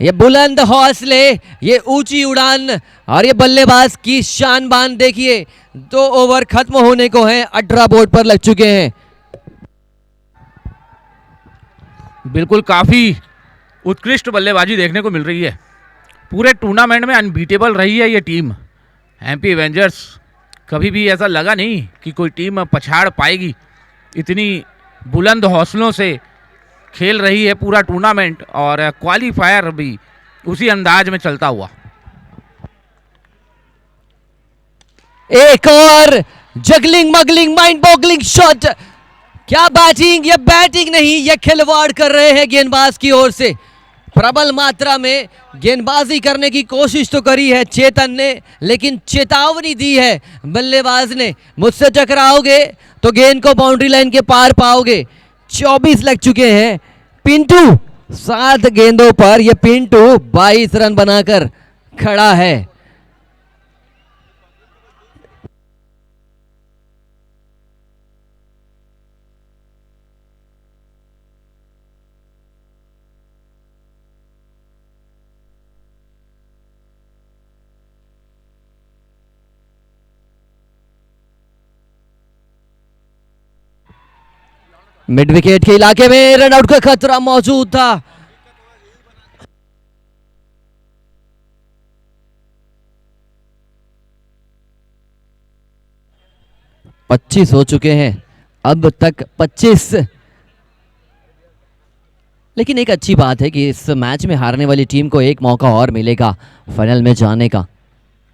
ये बुलंद हौसले, ये ऊंची उड़ान और ये बल्लेबाज की शान बान देखिए। 2 ओवर खत्म होने को हैं, 18 बोर्ड पर लग चुके हैं। बिल्कुल काफ़ी उत्कृष्ट बल्लेबाजी देखने को मिल रही है। पूरे टूर्नामेंट में अनबीटेबल रही है ये टीम एमपी एवेंजर्स। कभी भी ऐसा लगा नहीं कि कोई टीम पछाड़ पाएगी। इतनी बुलंद हौसलों से खेल रही है पूरा टूर्नामेंट और क्वालिफायर भी उसी अंदाज में चलता हुआ। एक और जगलिंग मगलिंग माइंड बॉगलिंग शॉट। क्या बैटिंग, ये बैटिंग नहीं, ये खिलवाड़ कर रहे हैं गेंदबाज की ओर से। प्रबल मात्रा में गेंदबाजी करने की कोशिश तो करी है चेतन ने, लेकिन चेतावनी दी है बल्लेबाज ने, मुझसे टकराओगे तो गेंद को बाउंड्री लाइन के पार पाओगे। 24 लग चुके हैं। पिंटू 7 गेंदों पर ये पिंटू 22 रन बनाकर खड़ा है। मिड विकेट के इलाके में रनआउट का खतरा मौजूद था। पच्चीस हो चुके हैं अब तक, 25। लेकिन एक अच्छी बात है कि इस मैच में हारने वाली टीम को एक मौका और मिलेगा फाइनल में जाने का।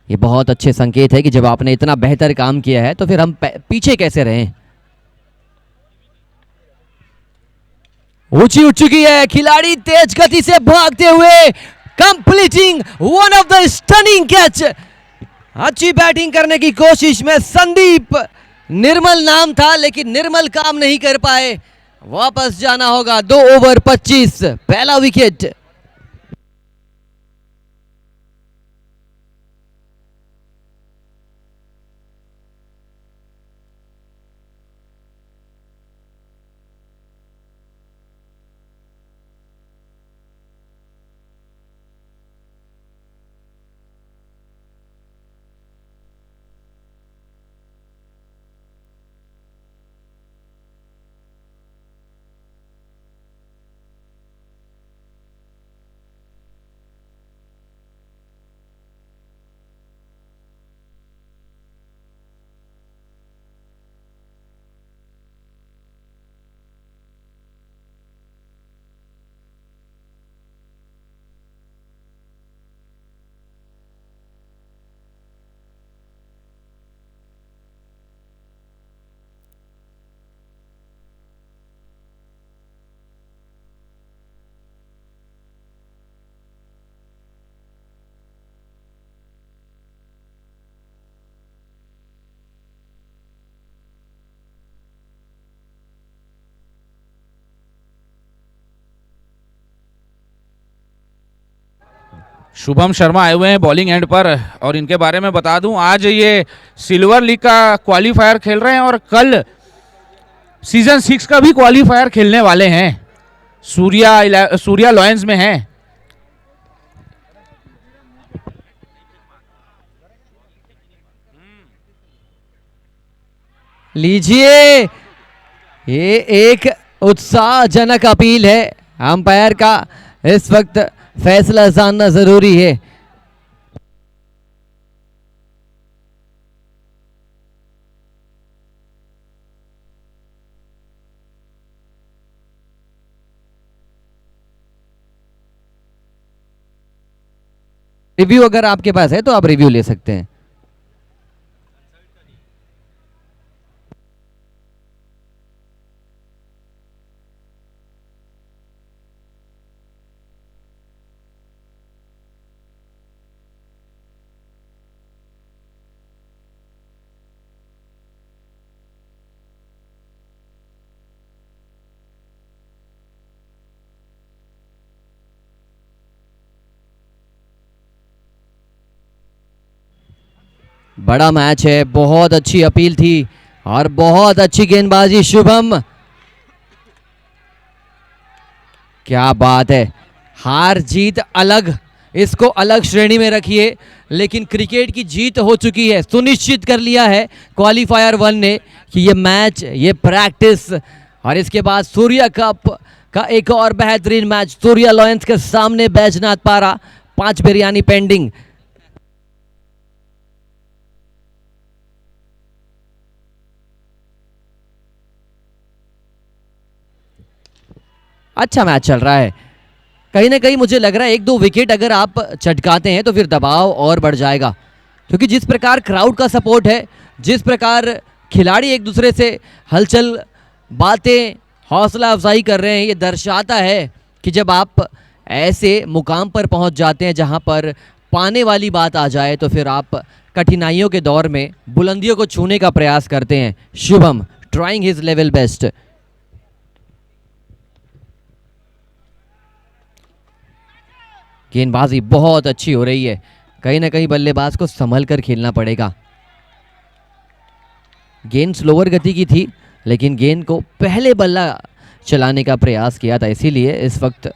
ये बहुत अच्छे संकेत है कि जब आपने इतना बेहतर काम किया है तो फिर हम पीछे कैसे रहें। ऊंची उठ चुकी है, खिलाड़ी तेज गति से भागते हुए completing one of the stunning catch. अच्छी बैटिंग करने की कोशिश में संदीप, निर्मल नाम था लेकिन निर्मल काम नहीं कर पाए। वापस जाना होगा। 2 ओवर 25, पहला विकेट। शुभम शर्मा आए हुए हैं बॉलिंग एंड पर और इनके बारे में बता दूं, आज ये सिल्वर लीग का क्वालिफायर खेल रहे हैं और कल सीजन 6 का भी क्वालिफायर खेलने वाले हैं। सूर्या लॉयंस में हैं। लीजिए, ये एक उत्साहजनक अपील है। अंपायर का इस वक्त फैसला जानना जरूरी है। रिव्यू अगर आपके पास है तो आप रिव्यू ले सकते हैं। बड़ा मैच है, बहुत अच्छी अपील थी और बहुत अच्छी गेंदबाजी शुभम। क्या बात है, हार जीत अलग, इसको अलग श्रेणी में रखिए, लेकिन क्रिकेट की जीत हो चुकी है, सुनिश्चित कर लिया है क्वालिफायर 1 ने कि ये मैच, ये प्रैक्टिस और इसके बाद सूर्या कप का एक और बेहतरीन मैच सूर्या लॉयंस के सामने बैजनाथ पारा, 5 बिरयानी पेंडिंग। अच्छा मैच चल रहा है, कहीं ना कहीं मुझे लग रहा है 1-2 विकेट अगर आप चटकाते हैं तो फिर दबाव और बढ़ जाएगा, क्योंकि जिस प्रकार क्राउड का सपोर्ट है, जिस प्रकार खिलाड़ी एक दूसरे से हलचल, बातें, हौसला अफजाई कर रहे हैं, ये दर्शाता है कि जब आप ऐसे मुकाम पर पहुंच जाते हैं जहां पर पाने वाली बात आ जाए तो फिर आप कठिनाइयों के दौर में बुलंदियों को छूने का प्रयास करते हैं। Shubham trying his level best. गेंदबाजी बहुत अच्छी हो रही है, कहीं ना कहीं बल्लेबाज को संभल कर खेलना पड़ेगा। गेंद स्लोअर गति की थी, लेकिन गेंद को पहले बल्ला चलाने का प्रयास किया था, इसीलिए इस वक्त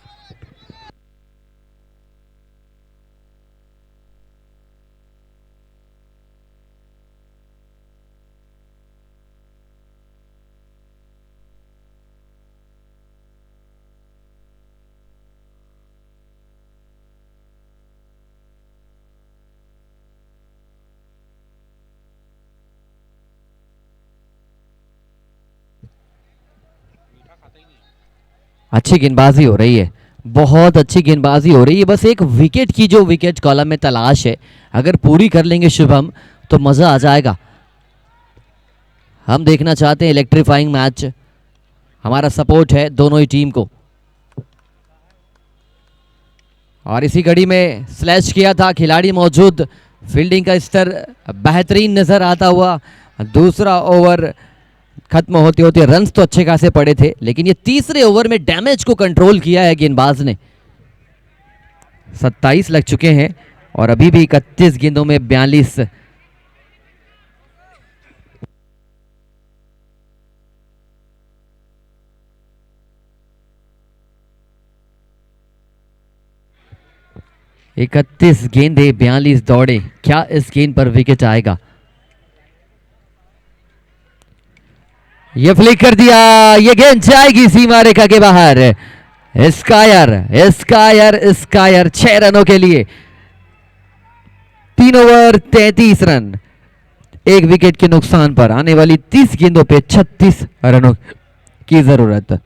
अच्छी गेंदबाजी हो रही है, बहुत अच्छी गेंदबाजी हो रही है। बस एक विकेट की जो विकेट कॉलम में तलाश है, अगर पूरी कर लेंगे शुभम तो मजा आ जाएगा। हम देखना चाहते हैं इलेक्ट्रीफाइंग मैच, हमारा सपोर्ट है दोनों ही टीम को। और इसी घड़ी में स्लैश किया था, खिलाड़ी मौजूद, फील्डिंग का स्तर बेहतरीन नजर आता हुआ। दूसरा ओवर खत्म होते होते रन्स तो अच्छे खासे पड़े थे, लेकिन ये तीसरे ओवर में डैमेज को कंट्रोल किया है गेंदबाज ने। 27 लग चुके हैं और अभी भी 31 गेंदों में 42। इकतीस गेंदे 42 दौड़े, क्या इस गेंद पर विकेट आएगा? ये फ्लिक कर दिया, ये गेंद जाएगी सीमा रेखा के बाहर। स्कायर स्कायर स्कायर 6 रनों के लिए, 3 ओवर 33 रन, 1 विकेट के नुकसान पर आने वाली 30 गेंदों पे 36 रनों की जरूरत।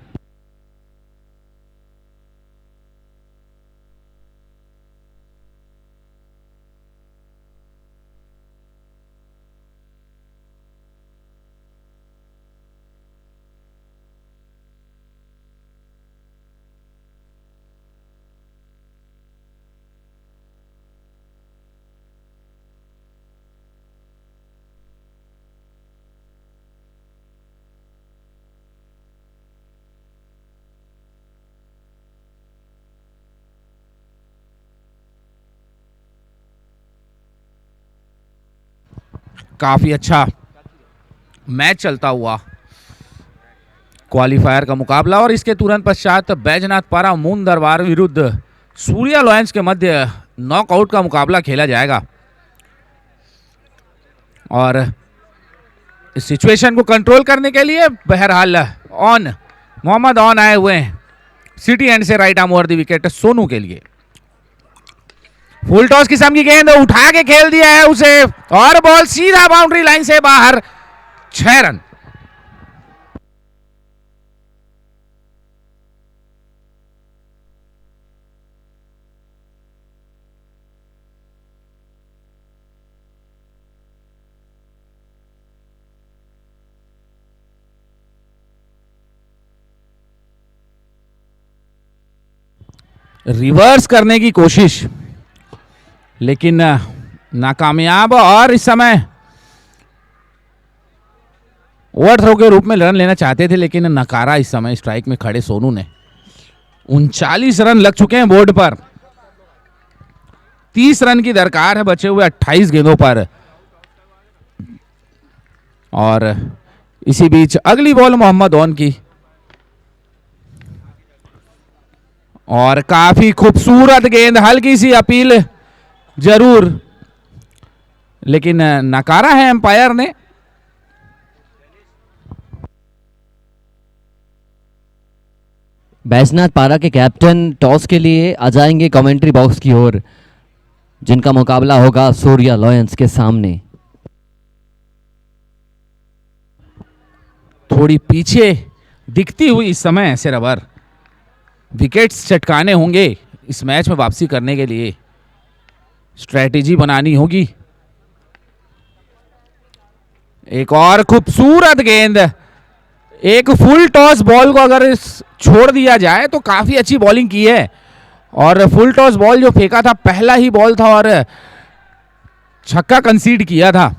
काफी अच्छा मैच चलता हुआ क्वालिफायर का मुकाबला, और इसके तुरंत पश्चात बैजनाथ पारा मून दरबार विरुद्ध सूर्या लॉयंस के मध्य नॉकआउट का मुकाबला खेला जाएगा। और इस सिचुएशन को कंट्रोल करने के लिए बहरहाल मोहम्मद ऑन आए हुए हैं सिटी एंड से right arm over the wicket Sonu के लिए। फुल टॉस किस्म की गेंद उठा के खेल दिया है उसे, और बॉल सीधा बाउंड्री लाइन से बाहर, 6 रन। रिवर्स करने की कोशिश, लेकिन नाकामयाब। और इस समय ओवर थ्रो के रूप में रन लेना चाहते थे, लेकिन नकारा इस समय स्ट्राइक में खड़े सोनू ने। 39 रन लग चुके हैं बोर्ड पर, 30 रन की दरकार है बचे हुए 28 गेंदों पर। और इसी बीच अगली बॉल मोहम्मद ऑन की, और काफी खूबसूरत गेंद, हल्की सी अपील जरूर, लेकिन नकारा है एम्पायर ने। बैजनाथ पारा के कैप्टन टॉस के लिए आ जाएंगे कमेंट्री बॉक्स की ओर, जिनका मुकाबला होगा सूर्या लॉयंस के सामने। थोड़ी पीछे दिखती हुई इस समय ऐसे रबर, विकेट्स चटकाने होंगे इस मैच में वापसी करने के लिए, स्ट्रेटेजी बनानी होगी। एक और खूबसूरत गेंद, एक फुल टॉस बॉल को अगर छोड़ दिया जाए तो काफी अच्छी बॉलिंग की है। और फुल टॉस बॉल जो फेंका था पहला ही बॉल था और छक्का कंसीड किया था।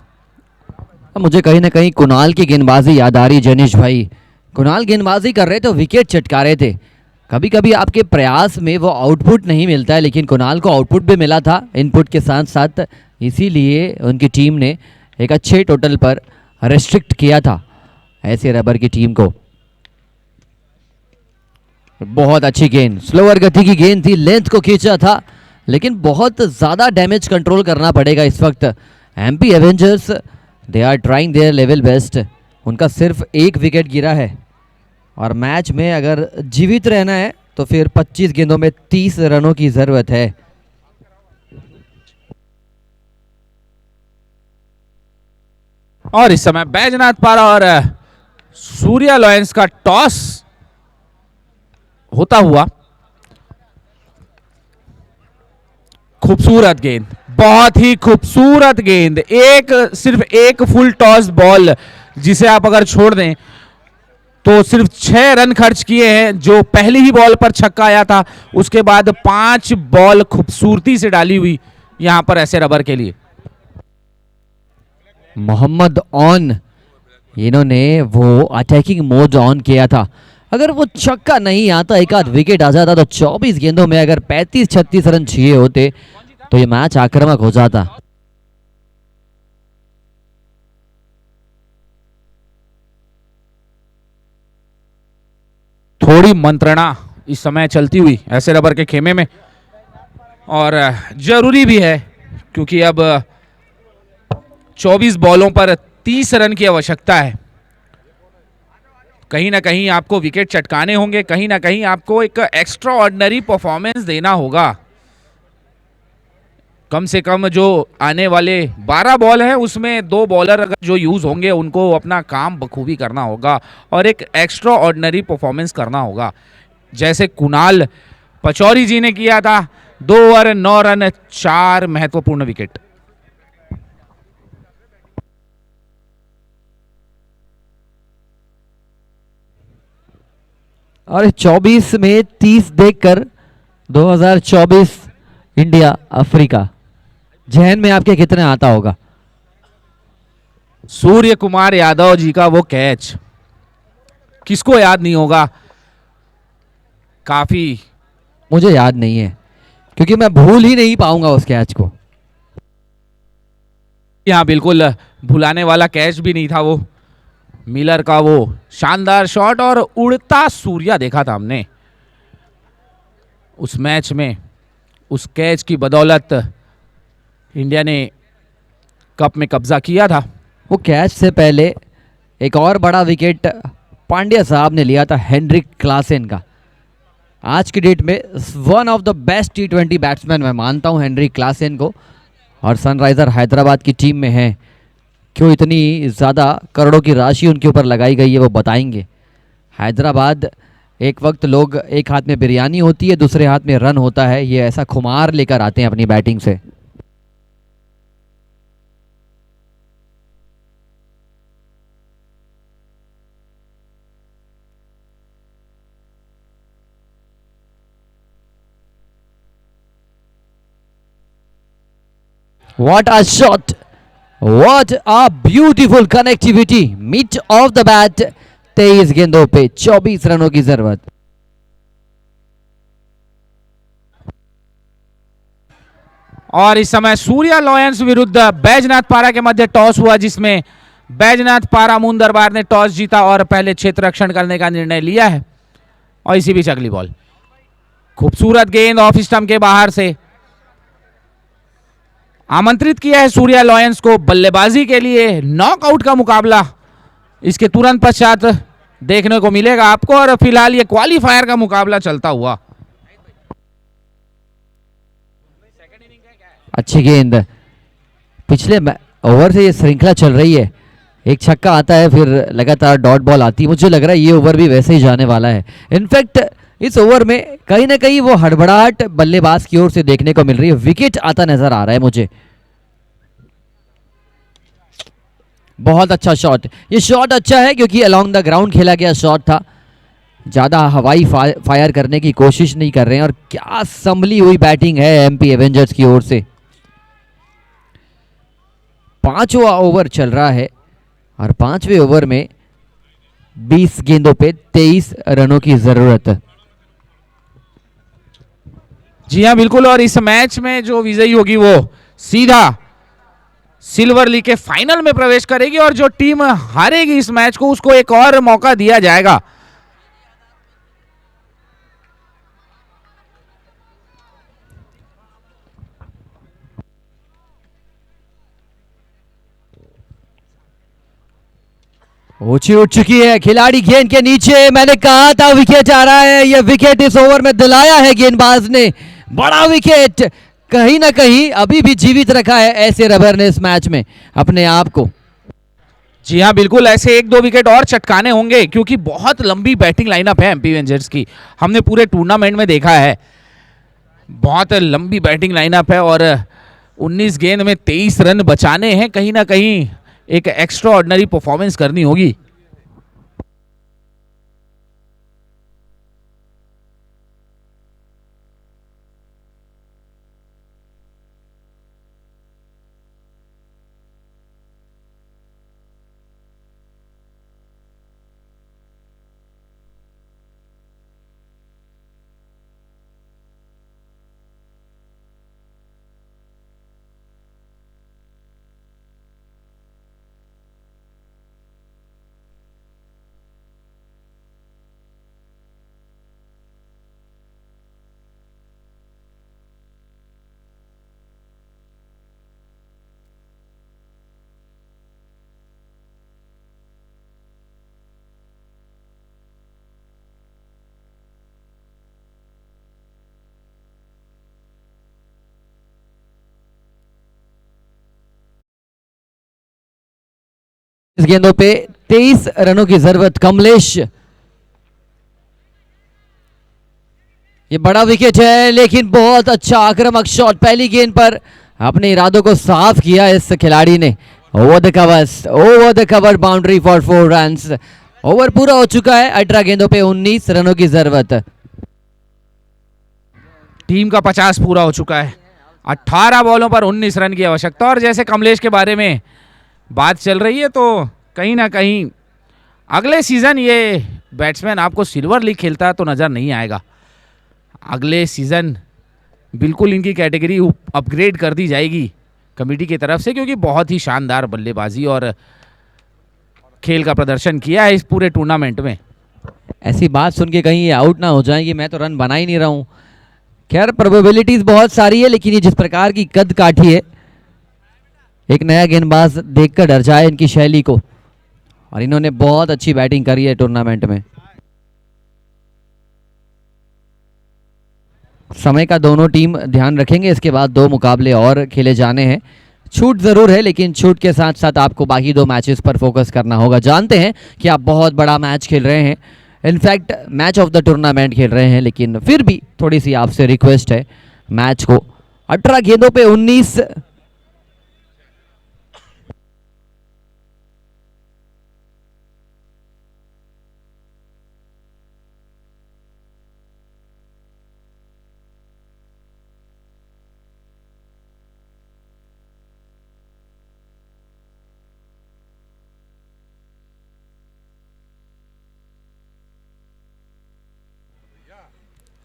मुझे कहीं ना कहीं कुणाल की गेंदबाजी याद आ रही जनीश भाई। कुणाल गेंदबाजी कर रहे थे, विकेट चटका रहे थे। कभी कभी आपके प्रयास में वो आउटपुट नहीं मिलता है, लेकिन कुणाल को आउटपुट भी मिला था इनपुट के साथ साथ, इसीलिए उनकी टीम ने एक अच्छे टोटल पर रेस्ट्रिक्ट किया था ऐसे रबर की टीम को। बहुत अच्छी गेंद, स्लोअर गति की गेंद थी, लेंथ को खींचा था, लेकिन बहुत ज़्यादा डैमेज कंट्रोल करना पड़ेगा इस वक्त। MP Avengers they are trying their level best. उनका सिर्फ एक विकेट गिरा है और मैच में अगर जीवित रहना है तो फिर 25 गेंदों में 30 रनों की ज़रूरत है। और इस समय बैजनाथ पारा और सूर्या लॉयंस का टॉस होता हुआ, खूबसूरत गेंद, बहुत ही खूबसूरत गेंद, सिर्फ एक फुल टॉस बॉल जिसे आप अगर छोड़ दें तो सिर्फ 6 रन खर्च किए हैं। जो पहली ही बॉल पर छक्का आया था, उसके बाद 5 बॉल खूबसूरती से डाली हुई यहां पर ऐसे रबर के लिए। मोहम्मद ऑन, इन्होंने वो अटैकिंग मोड ऑन किया था। अगर वो छक्का नहीं आता, एक आध विकेट आ जाता, तो 24 गेंदों में अगर 35-36 रन चाहिए होते तो ये मैच आक्रामक हो जाता। थोड़ी मंत्रणा इस समय चलती हुई ऐसे रबर के खेमे में, और जरूरी भी है क्योंकि अब 24 बॉलों पर 30 रन की आवश्यकता है। कहीं ना कहीं आपको विकेट चटकाने होंगे, कहीं ना कहीं आपको एक एक्स्ट्रा ऑर्डिनरी परफॉर्मेंस देना होगा। कम से कम जो आने वाले 12 बॉल हैं उसमें 2 बॉलर अगर जो यूज होंगे उनको अपना काम बखूबी करना होगा और एक एक्स्ट्रा ऑर्डिनरी परफॉर्मेंस करना होगा, जैसे कुणाल पचौरी जी ने किया था। 2 ओवर 9 रन 4 महत्वपूर्ण विकेट। और 24 में 30 देखकर 2024 इंडिया अफ्रीका जहन में आपके कितने आता होगा? सूर्य कुमार यादव जी का वो कैच किसको याद नहीं होगा। काफी, मुझे याद नहीं है क्योंकि मैं भूल ही नहीं पाऊंगा उस कैच को। यहाँ बिल्कुल भुलाने वाला कैच भी नहीं था वो। मिलर का वो शानदार शॉट और उड़ता सूर्या देखा था हमने उस मैच में। उस कैच की बदौलत इंडिया ने कप में कब्जा किया था। वो कैच से पहले एक और बड़ा विकेट पांड्या साहब ने लिया था, हेनरिक क्लासेन का। आज की डेट में one of the best T20 batsman मैं मानता हूं हेनरिक क्लासेन को, और सनराइजर हैदराबाद की टीम में है। क्यों इतनी ज़्यादा करोड़ों की राशि उनके ऊपर लगाई गई है वो बताएंगे। हैदराबाद, एक वक्त लोग एक हाथ में बिरयानी होती है, दूसरे हाथ में रन होता है, ये ऐसा खुमार लेकर आते हैं अपनी बैटिंग से। What a shot! What a beautiful connectivity! Mid of the bat, 23 गेंदों पे 24 रनों की जरूरत. और इस समय सूर्या लॉयंस विरुद्ध बैजनाथ पारा के मध्य टॉस हुआ, जिसमें बैजनाथ पारा मून दरबार ने टॉस जीता और पहले क्षेत्र रक्षण करने का निर्णय लिया है. और इसी बीच अगली बॉल, खूबसूरत गेंद ऑफ स्टंप के बाहर से आमंत्रित किया है सूर्या लॉयंस को बल्लेबाजी के लिए. नॉकआउट का मुकाबला इसके तुरंत पश्चात देखने को मिलेगा आपको. और फिलहाल ये क्वालिफायर का मुकाबला चलता हुआ. अच्छी गेंद. पिछले ओवर से ये श्रृंखला चल रही है. एक छक्का आता है, फिर लगातार डॉट बॉल आती है. मुझे लग रहा है ये ओवर भी वैसे ही जाने वाला है. इनफैक्ट इस ओवर में कहीं ना कहीं वो हड़बड़ाहट बल्लेबाज की ओर से देखने को मिल रही है. विकेट आता नजर आ रहा है मुझे. बहुत अच्छा शॉट. ये शॉट अच्छा है क्योंकि अलोंग द ग्राउंड खेला गया शॉट था. ज्यादा हवाई फायर करने की कोशिश नहीं कर रहे हैं. और क्या संभली हुई बैटिंग है एमपी एवेंजर्स की ओर से. 5वां ओवर चल रहा है और 5वें ओवर में 20 गेंदों पे 23 रनों की जरूरत. जी हाँ बिल्कुल. और इस मैच में जो विजयी होगी वो सीधा सिल्वर लीग के फाइनल में प्रवेश करेगी. और जो टीम हारेगी इस मैच को, उसको एक और मौका दिया जाएगा. ऊंची उठ चुकी है खिलाड़ी गेंद के नीचे. मैंने कहा था विकेट आ रहा है. यह विकेट इस ओवर में दिलाया है गेंदबाज ने. बड़ा विकेट. कहीं ना कहीं अभी भी जीवित रखा है ऐसे रबर ने इस मैच में अपने आप को. जी हाँ बिल्कुल. ऐसे 1-2 विकेट और चटकाने होंगे क्योंकि बहुत लंबी बैटिंग लाइनअप है एमपी एवेंजर्स की. हमने पूरे टूर्नामेंट में देखा है बहुत लंबी बैटिंग लाइनअप है. और 19 गेंद में 23 रन बचाने हैं. कहीं ना कहीं एक एक्स्ट्रा ऑर्डिनरी परफॉर्मेंस करनी होगी. इस गेंदों पे 23 रनों की जरूरत. कमलेश. ये बड़ा विकेट है लेकिन बहुत अच्छा आक्रामक शॉट. पहली गेंद पर अपने इरादों को साफ किया इस खिलाड़ी ने. Over the cover boundary for 4 runs. Over पूरा हो चुका है. 18 गेंदों पे 19 रनों की जरूरत. टीम का 50 पूरा हो चुका है. 18 बॉलों पर 19 रन की आवश्यकता. और जैसे कमलेश के बारे में बात चल रही है तो कहीं ना कहीं अगले सीजन ये बैट्समैन आपको सिल्वर लीग खेलता तो नजर नहीं आएगा. अगले सीजन बिल्कुल इनकी कैटेगरी अपग्रेड कर दी जाएगी कमेटी की तरफ से, क्योंकि बहुत ही शानदार बल्लेबाजी और खेल का प्रदर्शन किया है इस पूरे टूर्नामेंट में. ऐसी बात सुन के कहीं ये आउट ना हो जाए कि मैं तो रन बना ही नहीं रहा हूं. खैर प्रोबेबिलिटीज बहुत सारी है लेकिन ये जिस प्रकार की कद काठी है, एक नया गेंदबाज देखकर डर जाए इनकी शैली को. और इन्होंने बहुत अच्छी बैटिंग करी है टूर्नामेंट में. समय का दोनों टीम ध्यान रखेंगे. इसके बाद 2 मुकाबले और खेले जाने हैं. छूट जरूर है लेकिन छूट के साथ साथ आपको बाकी 2 मैचेस पर फोकस करना होगा. जानते हैं कि आप बहुत बड़ा मैच खेल रहे हैं, in fact match of the tournament खेल रहे हैं, लेकिन फिर भी थोड़ी सी आपसे रिक्वेस्ट है मैच को 18 गेंदों पे 19.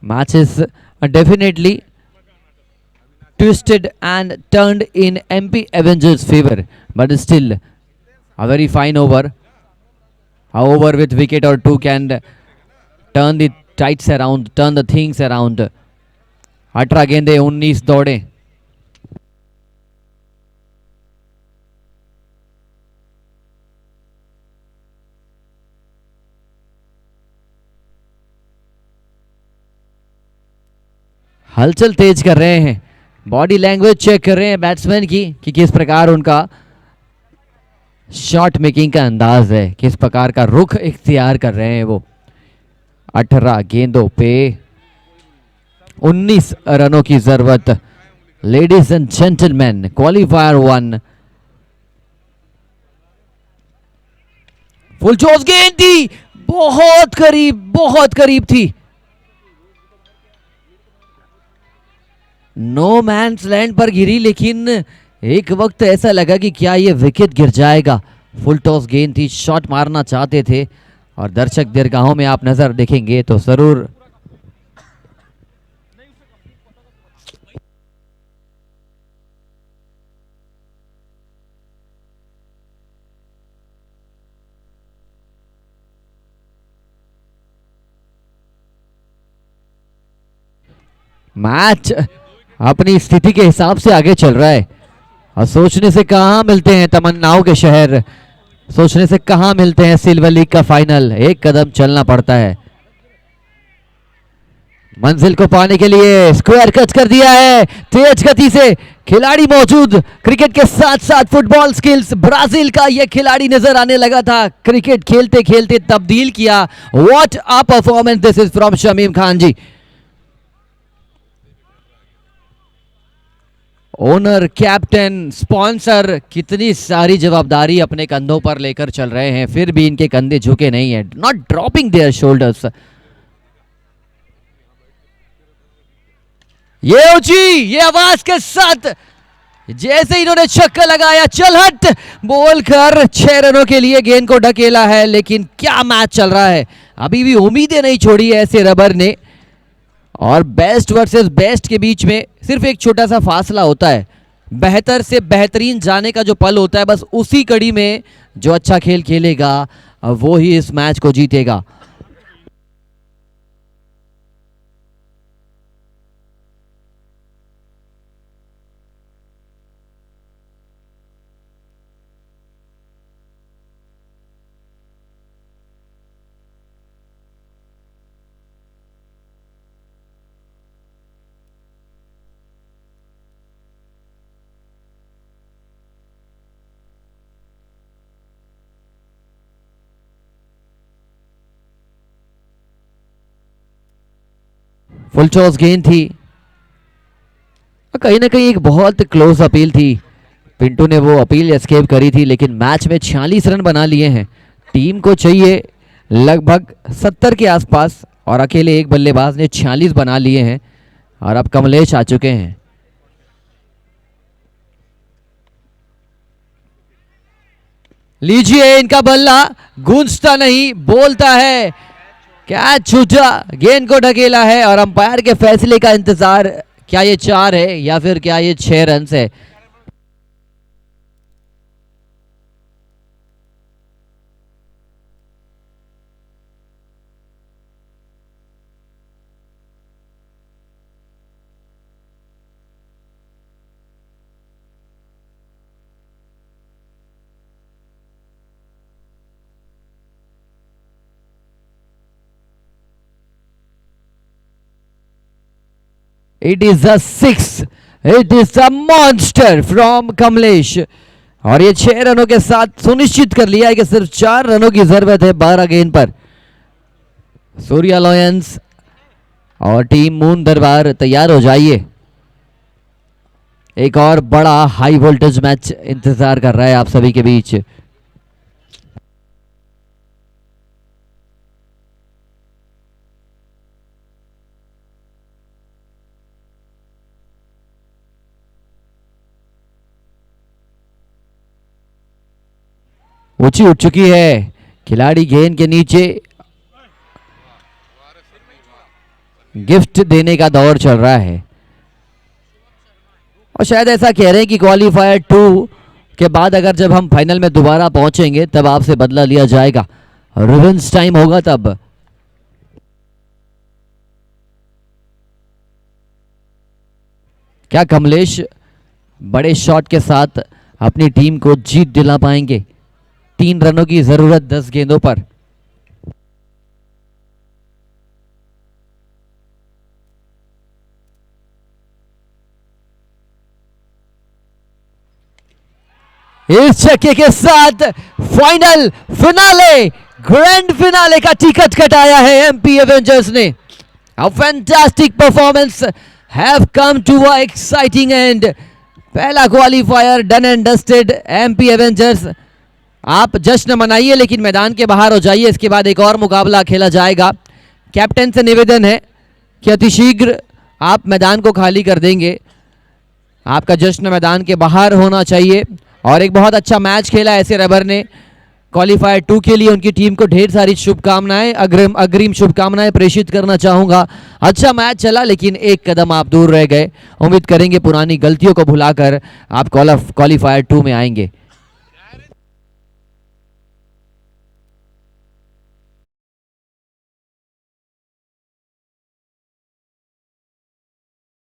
Match is definitely twisted and turned in MP Avengers' favor, but still a very fine over. A over with wicket or two can turn the tides around, turn the things around. 18 गेंदे 19 दौड़े. हलचल तेज कर रहे हैं, body language check कर रहे हैं batsman की कि किस प्रकार उनका शॉट मेकिंग का अंदाज है, किस प्रकार का रुख इख्तियार कर रहे हैं वो. 18 गेंदों पे 19 रनों की जरूरत. Ladies and gentleman, qualifier 1. Full toss गेंद थी, बहुत करीब थी. नो मैंस लैंड पर गिरी, लेकिन एक वक्त ऐसा लगा कि क्या ये विकेट गिर जाएगा. फुल टॉस गेंद थी, शॉट मारना चाहते थे और दर्शक दीर्घाओं में आप नजर देखेंगे तो जरूर मैच अपनी स्थिति के हिसाब से आगे चल रहा है और सोचने से कहां मिलते हैं तमन्नाओं के शहर, सोचने से कहां मिलते हैं सिल्वर लीग का फाइनल. एक कदम चलना पड़ता है. मंजिल को पाने के लिए स्क्वायर कट कर दिया है तेज गति से. खिलाड़ी मौजूद, क्रिकेट के साथ साथ फुटबॉल स्किल्स. ब्राजील का यह खिलाड़ी नजर आने लगा था, क्रिकेट खेलते खेलते तब्दील किया. What a performance this is from Shamim Khan ji. Owner, captain, sponsor, कितनी सारी जवाबदारी अपने कंधों पर लेकर चल रहे हैं, फिर भी इनके कंधे झुके नहीं है. Not dropping their shoulders. ये ऊंची, ये आवाज के साथ जैसे इन्होंने छक्का लगाया, चल हट बोल कर 6 रनों के लिए गेंद को ढकेला है. लेकिन क्या मैच चल रहा है, अभी भी उम्मीदें नहीं छोड़ी है ऐसे रबर ने. और बेस्ट वर्सेस बेस्ट के बीच में सिर्फ एक छोटा सा फासला होता है. बेहतर से बेहतरीन जाने का जो पल होता है, बस उसी कड़ी में जो अच्छा खेल खेलेगा वो ही इस मैच को जीतेगा. फुल टॉस गेंद थी, कहीं ना कहीं एक बहुत क्लोज अपील थी. पिंटू ने वो अपील एस्केप करी थी, लेकिन मैच में 46 रन बना लिए हैं. टीम को चाहिए लगभग 70 के आसपास और अकेले एक बल्लेबाज ने 46 बना लिए हैं. और अब कमलेश आ चुके हैं. लीजिए इनका बल्ला, गूंजता नहीं बोलता है. कैच छूटा, गेंद को ढकेला है और अंपायर के फैसले का इंतजार. क्या ये 4 है या फिर क्या ये 6 रन है. It is a 6. It is a monster from Kamlesh. और ये 6 रनों के साथ सुनिश्चित कर लिया है कि सिर्फ 4 रनों की जरूरत है 12 गेंद पर. सूर्या लॉयंस और टीम मून दरबार तैयार हो जाइए. एक और बड़ा हाई वोल्टेज मैच इंतजार कर रहा है आप सभी के बीच. ऊंची उठ चुकी है, खिलाड़ी गेंद के नीचे, गिफ्ट देने का दौर चल रहा है और शायद ऐसा कह रहे हैं कि क्वालिफायर 2 के बाद अगर जब हम फाइनल में दोबारा पहुंचेंगे तब आपसे बदला लिया जाएगा, रिवेंज टाइम होगा तब। क्या कमलेश बड़े शॉट के साथ अपनी टीम को जीत दिला पाएंगे? 3 रनों की जरूरत 10 गेंदों पर। इस छक्के के साथ फाइनल फिनाले, ग्रैंड फिनाले का टिकट कटाया है एमपी एवेंजर्स ने। A fantastic performance have come to a exciting end. पहला qualifier done and dusted. MP Avengers आप जश्न मनाइए लेकिन मैदान के बाहर हो जाइए, इसके बाद एक और मुकाबला खेला जाएगा। कैप्टन से निवेदन है कि अतिशीघ्र आप मैदान को खाली कर देंगे, आपका जश्न मैदान के बाहर होना चाहिए। और एक बहुत अच्छा मैच खेला ऐसे रबर ने क्वालिफायर 2 के लिए। उनकी टीम को ढेर सारी शुभकामनाएं, अग्रिम शुभकामनाएं प्रेषित करना चाहूंगा। अच्छा मैच चला लेकिन एक कदम आप दूर रह गए। उम्मीद करेंगे पुरानी गलतियों को भुलाकर आप क्वालिफायर 2 में आएंगे।